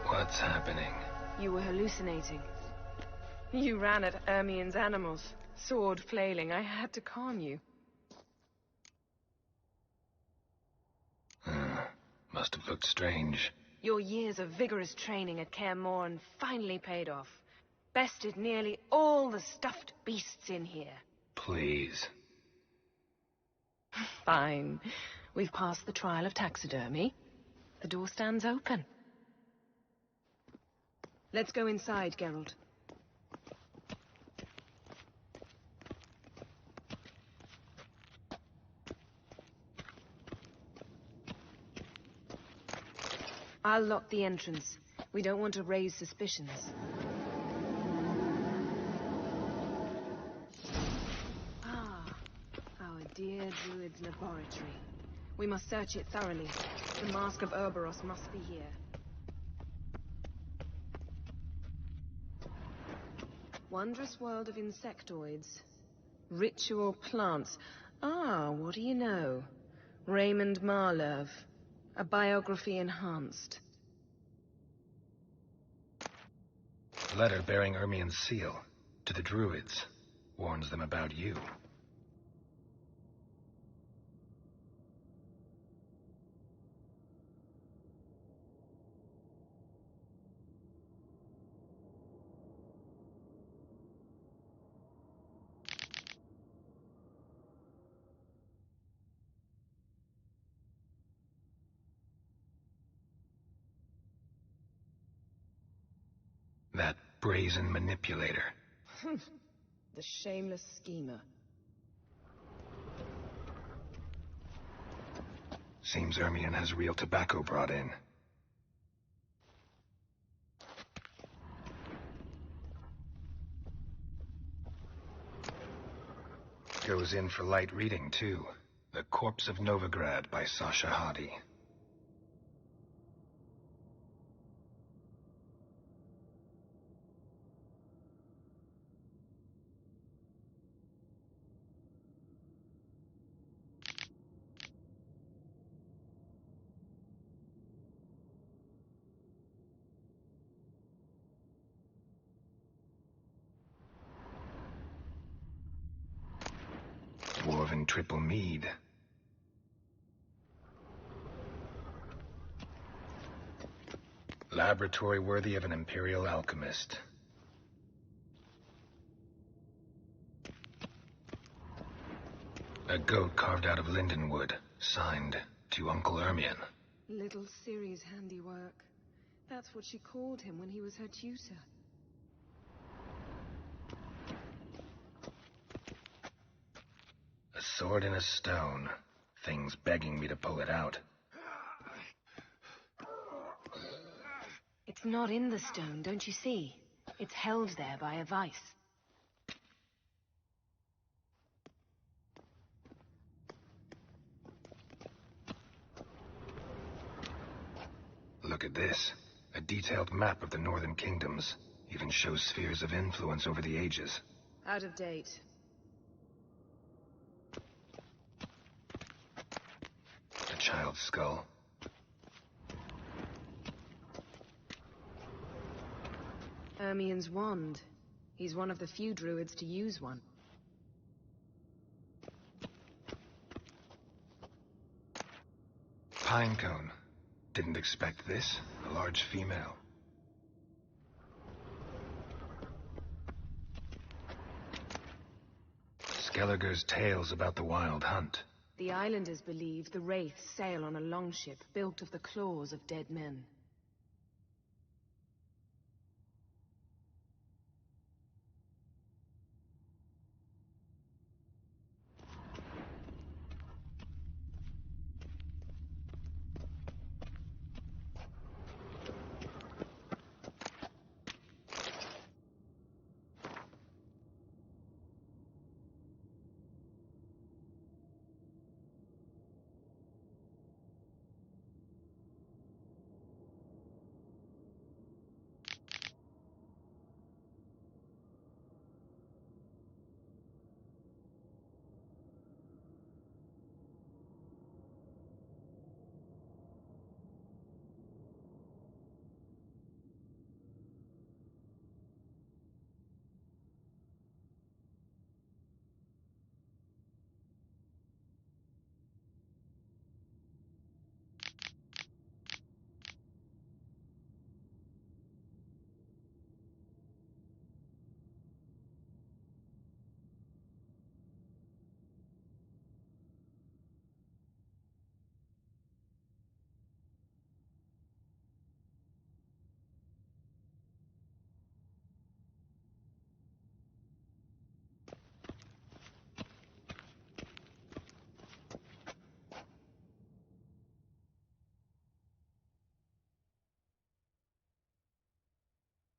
What's happening? You were hallucinating. You ran at Ermien's animals, sword flailing. I had to calm you. Must have looked strange. Your years of vigorous training at Kaer Morhen finally paid off. Bested nearly all the stuffed beasts in here. Please. Fine. We've passed the trial of taxidermy. The door stands open. Let's go inside, Geralt. I'll lock the entrance. We don't want to raise suspicions. Ah, our dear Druid's laboratory. We must search it thoroughly. The Mask of Ouroboros must be here. Wondrous world of insectoids. Ritual plants. Ah, what do you know? Raymond Marlove. A biography enhanced. Letter bearing Ermien's seal. To the Druids. Warns them about you. That brazen manipulator. The shameless schemer. Seems Ermien has real tobacco brought in. Goes in for light reading, too. The Corpse of Novigrad by Sasha Hadi. Dwarven triple mead. Laboratory worthy of an imperial alchemist. A goat carved out of lindenwood, signed to Uncle Ermien. Little Ciri's handiwork. That's what she called him when he was her tutor. A sword in a stone. Thing's begging me to pull it out. It's not in the stone, don't you see? It's held there by a vice. Look at this. A detailed map of the northern kingdoms. Even shows spheres of influence over the ages. Out of date. A child's skull. Ermien's wand. He's one of the few druids to use one. Pinecone. Didn't expect this. A large female. Skellige's tales about the wild hunt. The islanders believe the wraiths sail on a longship built of the claws of dead men.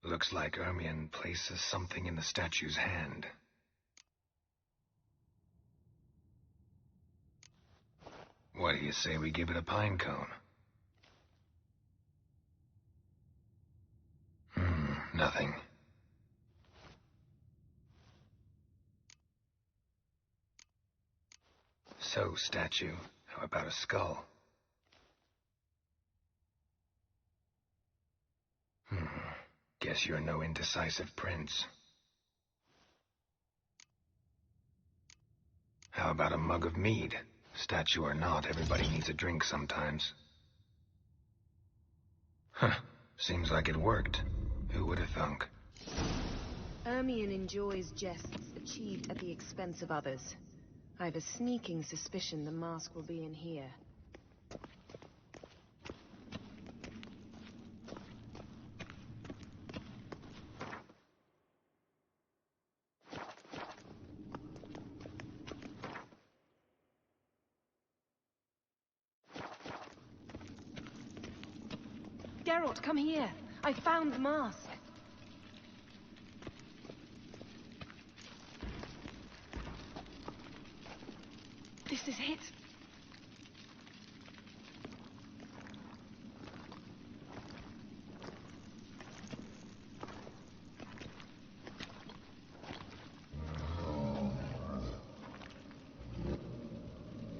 Looks like Ermien places something in the statue's hand. What do you say we give it a pine cone? Nothing. So, statue, how about a skull? Guess you're no indecisive prince. How about a mug of mead? Statue or not, everybody needs a drink sometimes. Huh. Seems like it worked. Who would have thunk? Ermion enjoys jests achieved at the expense of others. I have a sneaking suspicion the mask will be in here. Geralt, come here. I found the mask. This is it.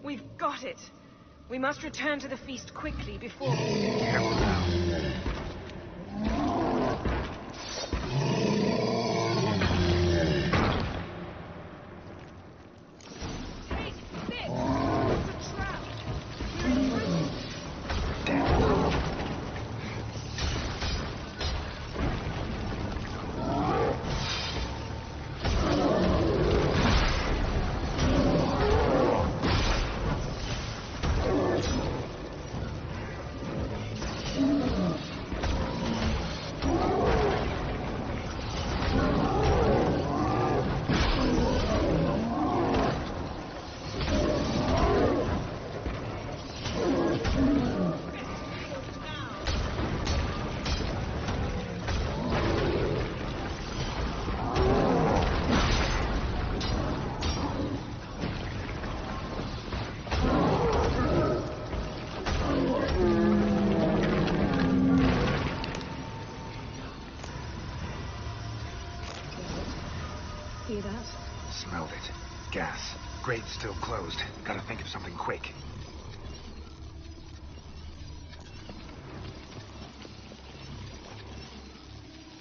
We've got it. We must return to the feast quickly before... Careful now. Hear that? Smelled it. Gas. Grate's still closed. Gotta think of something quick.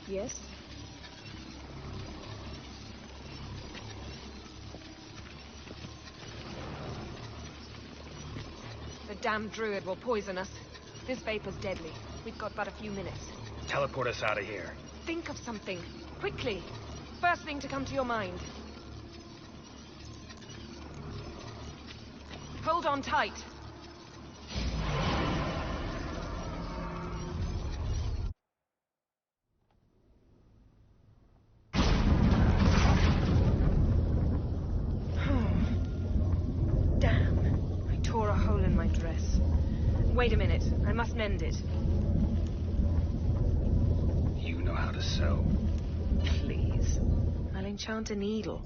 Yes? The damned druid will poison us. This vapor's deadly. We've got but a few minutes. Teleport us out of here. Think of something. Quickly. First thing to come to your mind. Hold on tight. Damn. I tore a hole in my dress. Wait a minute. I must mend it. You know how to sew. Please. I'll enchant a needle.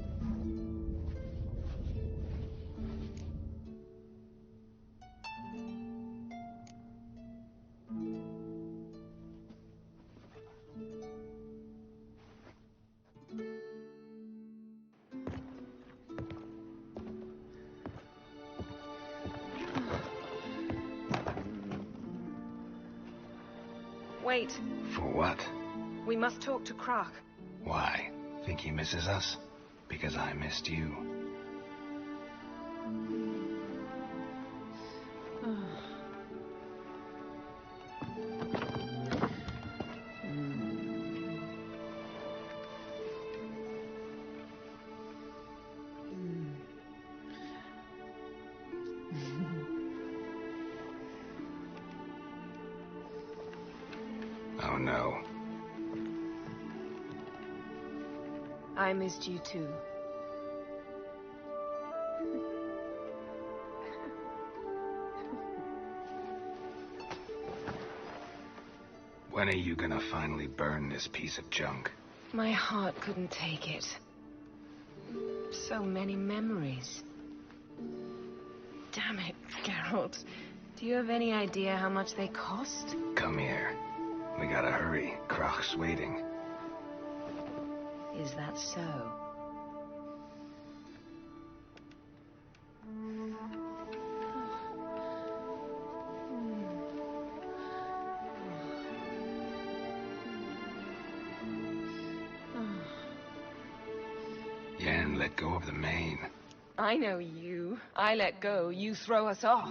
Wait. For what? We must talk to Croc. Why? Think he misses us? Because I missed you. Oh no. I missed you too. When are you gonna finally burn this piece of junk? My heart couldn't take it. So many memories. Damn it, Geralt. Do you have any idea how much they cost? Come here. We gotta hurry. Croc's waiting. Is that so? let go of the mane. I know you. I let go, you throw us off.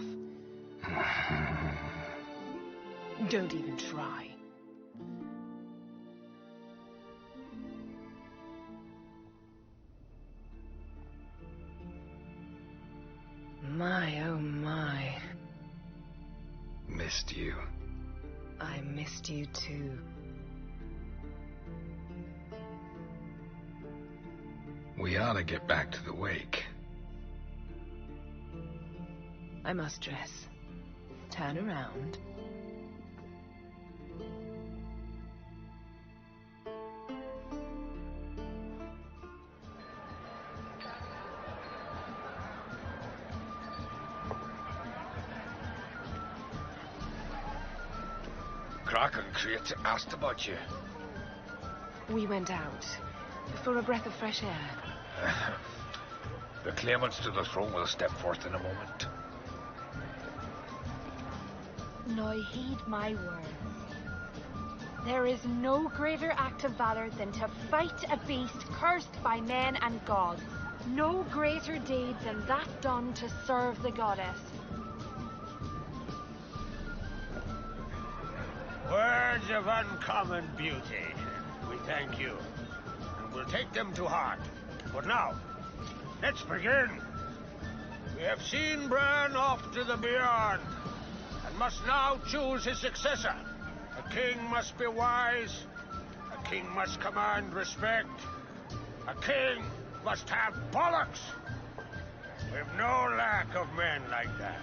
Don't even try. My, oh my. Missed you. I missed you too. We ought to get back to the wake. I must dress. Turn around. Crach and Crate asked about you. We went out for a breath of fresh air. The claimants to the throne will step forth in a moment. Now heed my words. There is no greater act of valor than to fight a beast cursed by men and gods. No greater deed than that done to serve the goddess. Words of uncommon beauty. We thank you, and we'll take them to heart. But now, let's begin. We have seen Bran off to the beyond, and must now choose his successor. A king must be wise. A king must command respect. A king must have bollocks. We've no lack of men like that.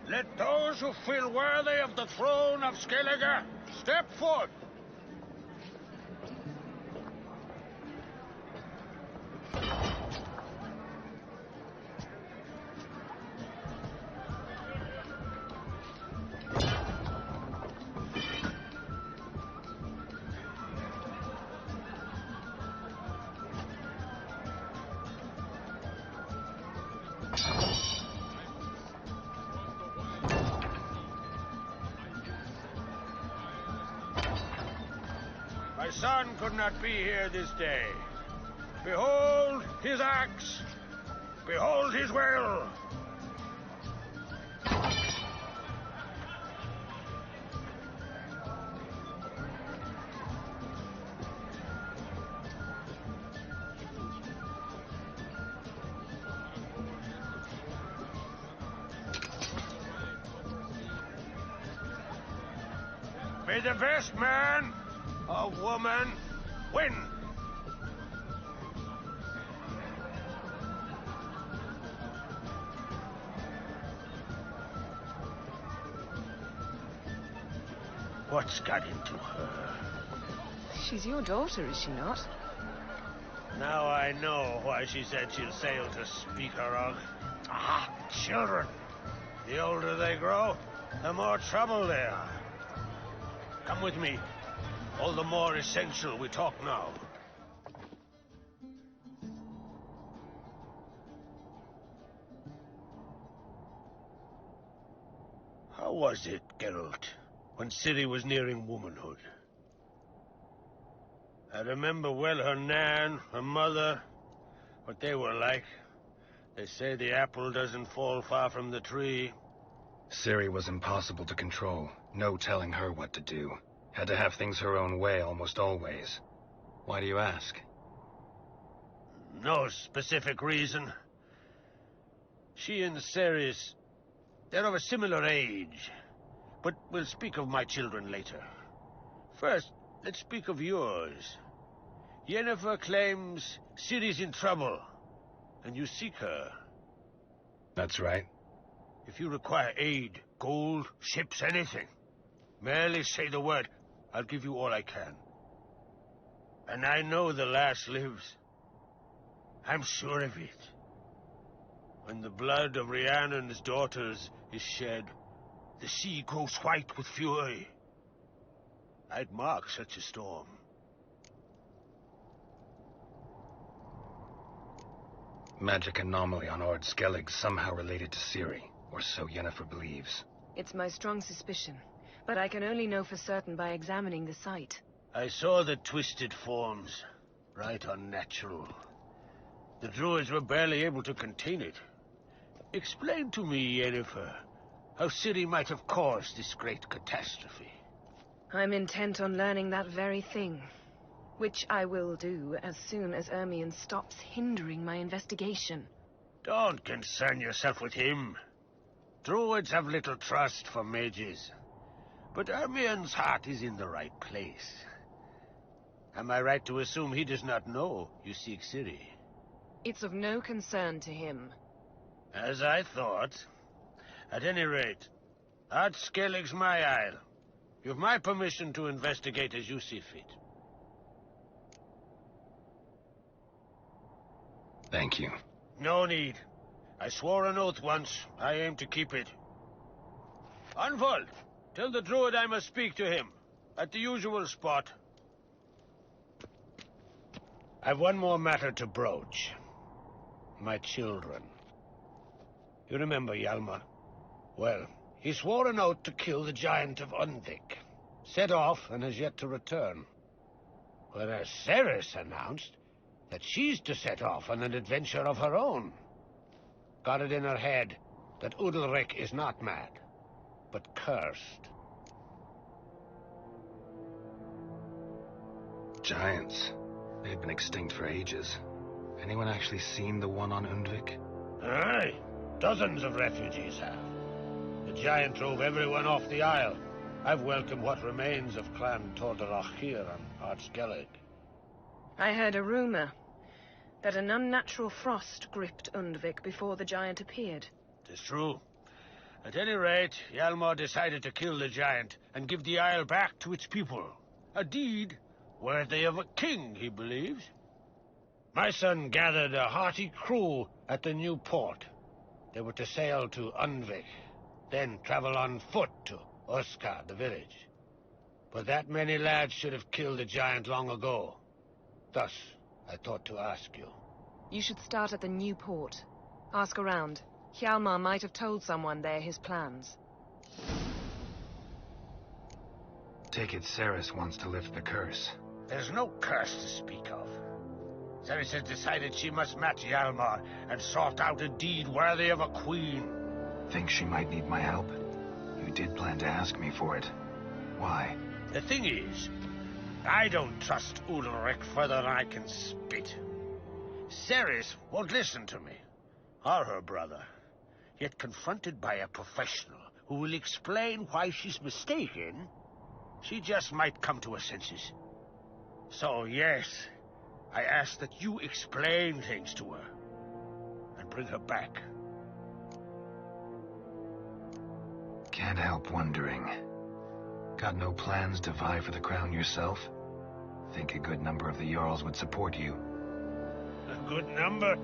Let those who feel worthy of the throne of Skellige step forth. My son could not be here this day. Behold his axe. Behold his will. May the best man or woman win. What's got into her? She's your daughter, is she not? Now I know why she said she'll sail to Speakerog. Ah, children. The older they grow, the more trouble they are. Come with me. All the more essential we talk now. How was it, Geralt, when Ciri was nearing womanhood? I remember well her nan, her mother, what they were like. They say the apple doesn't fall far from the tree. Ciri was impossible to control. No telling her what to do. Had to have things her own way almost always. Why do you ask? No specific reason. She and Ceres, they're of a similar age. But we'll speak of my children later. First, let's speak of yours. Yennefer claims Ciri's in trouble, and you seek her. That's right. If you require aid, gold, ships, anything, merely say the word. I'll give you all I can. And I know the lass lives. I'm sure of it. When the blood of Rhiannon's daughters is shed, the sea grows white with fury. I'd mark such a storm. Magic anomaly on Ord Skellige somehow related to Ciri, or so Yennefer believes. It's my strong suspicion, but I can only know for certain by examining the site. I saw the twisted forms. Right unnatural. The druids were barely able to contain it. Explain to me, Yennefer, how Ciri might have caused this great catastrophe. I'm intent on learning that very thing, which I will do as soon as Ermion stops hindering my investigation. Don't concern yourself with him. Druids have little trust for mages. But Ermion's heart is in the right place. Am I right to assume he does not know you seek Ciri? It's of no concern to him. As I thought. At any rate, Ard Skellige's my isle. You've my permission to investigate as you see fit. Thank you. No need. I swore an oath once. I aim to keep it. Unfold, tell the druid I must speak to him. At the usual spot. I've one more matter to broach. My children. You remember Hjalmar? Well, he swore an oath to kill the giant of Unvik. Set off and has yet to return. Whereas Ceres announced that she's to set off on an adventure of her own. Got it in her head that Udalric is not mad, but cursed. Giants. They've been extinct for ages. Anyone actually seen the one on Undvik? Aye. Dozens of refugees have. The giant drove everyone off the isle. I've welcomed what remains of Clan Tordarach here on Ard Skellige. I heard a rumor that an unnatural frost gripped Undvik before the giant appeared. 'Tis true. At any rate, Hjalmar decided to kill the giant and give the isle back to its people. A deed worthy of a king, he believes. My son gathered a hearty crew at the new port. They were to sail to Unvik, then travel on foot to Oskar, the village. But that many lads should have killed the giant long ago. Thus, I thought to ask you. You should start at the new port. Ask around. Hjalmar might have told someone there his plans. Take it Ceres wants to lift the curse. There's no curse to speak of. Ceres has decided she must match Hjalmar and sort out a deed worthy of a queen. Think she might need my help? You did plan to ask me for it. Why? The thing is, I don't trust Udalric further than I can spit. Ceres won't listen to me, or her brother. Yet confronted by a professional who will explain why she's mistaken, she just might come to her senses. So, yes, I ask that you explain things to her and bring her back. Can't help wondering. Got no plans to vie for the crown yourself? Think a good number of the Jarls would support you. A good number?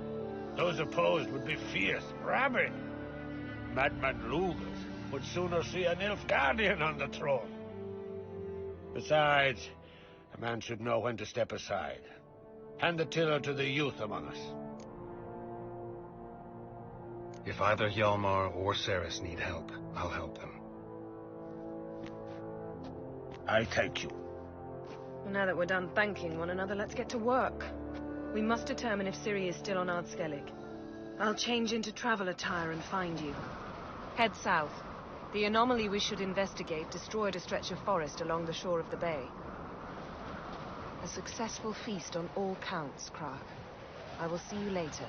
Those opposed would be fierce, rabid. Madman Lugas would sooner see an Nilfgaardian on the throne. Besides, a man should know when to step aside. Hand the tiller to the youth among us. If either Hjalmar or Ceres need help, I'll help them. I thank you. Well, now that we're done thanking one another, let's get to work. We must determine if Ciri is still on Ard Skellige. I'll change into travel attire and find you. Head south. The anomaly we should investigate destroyed a stretch of forest along the shore of the bay. A successful feast on all counts, Krach. I will see you later.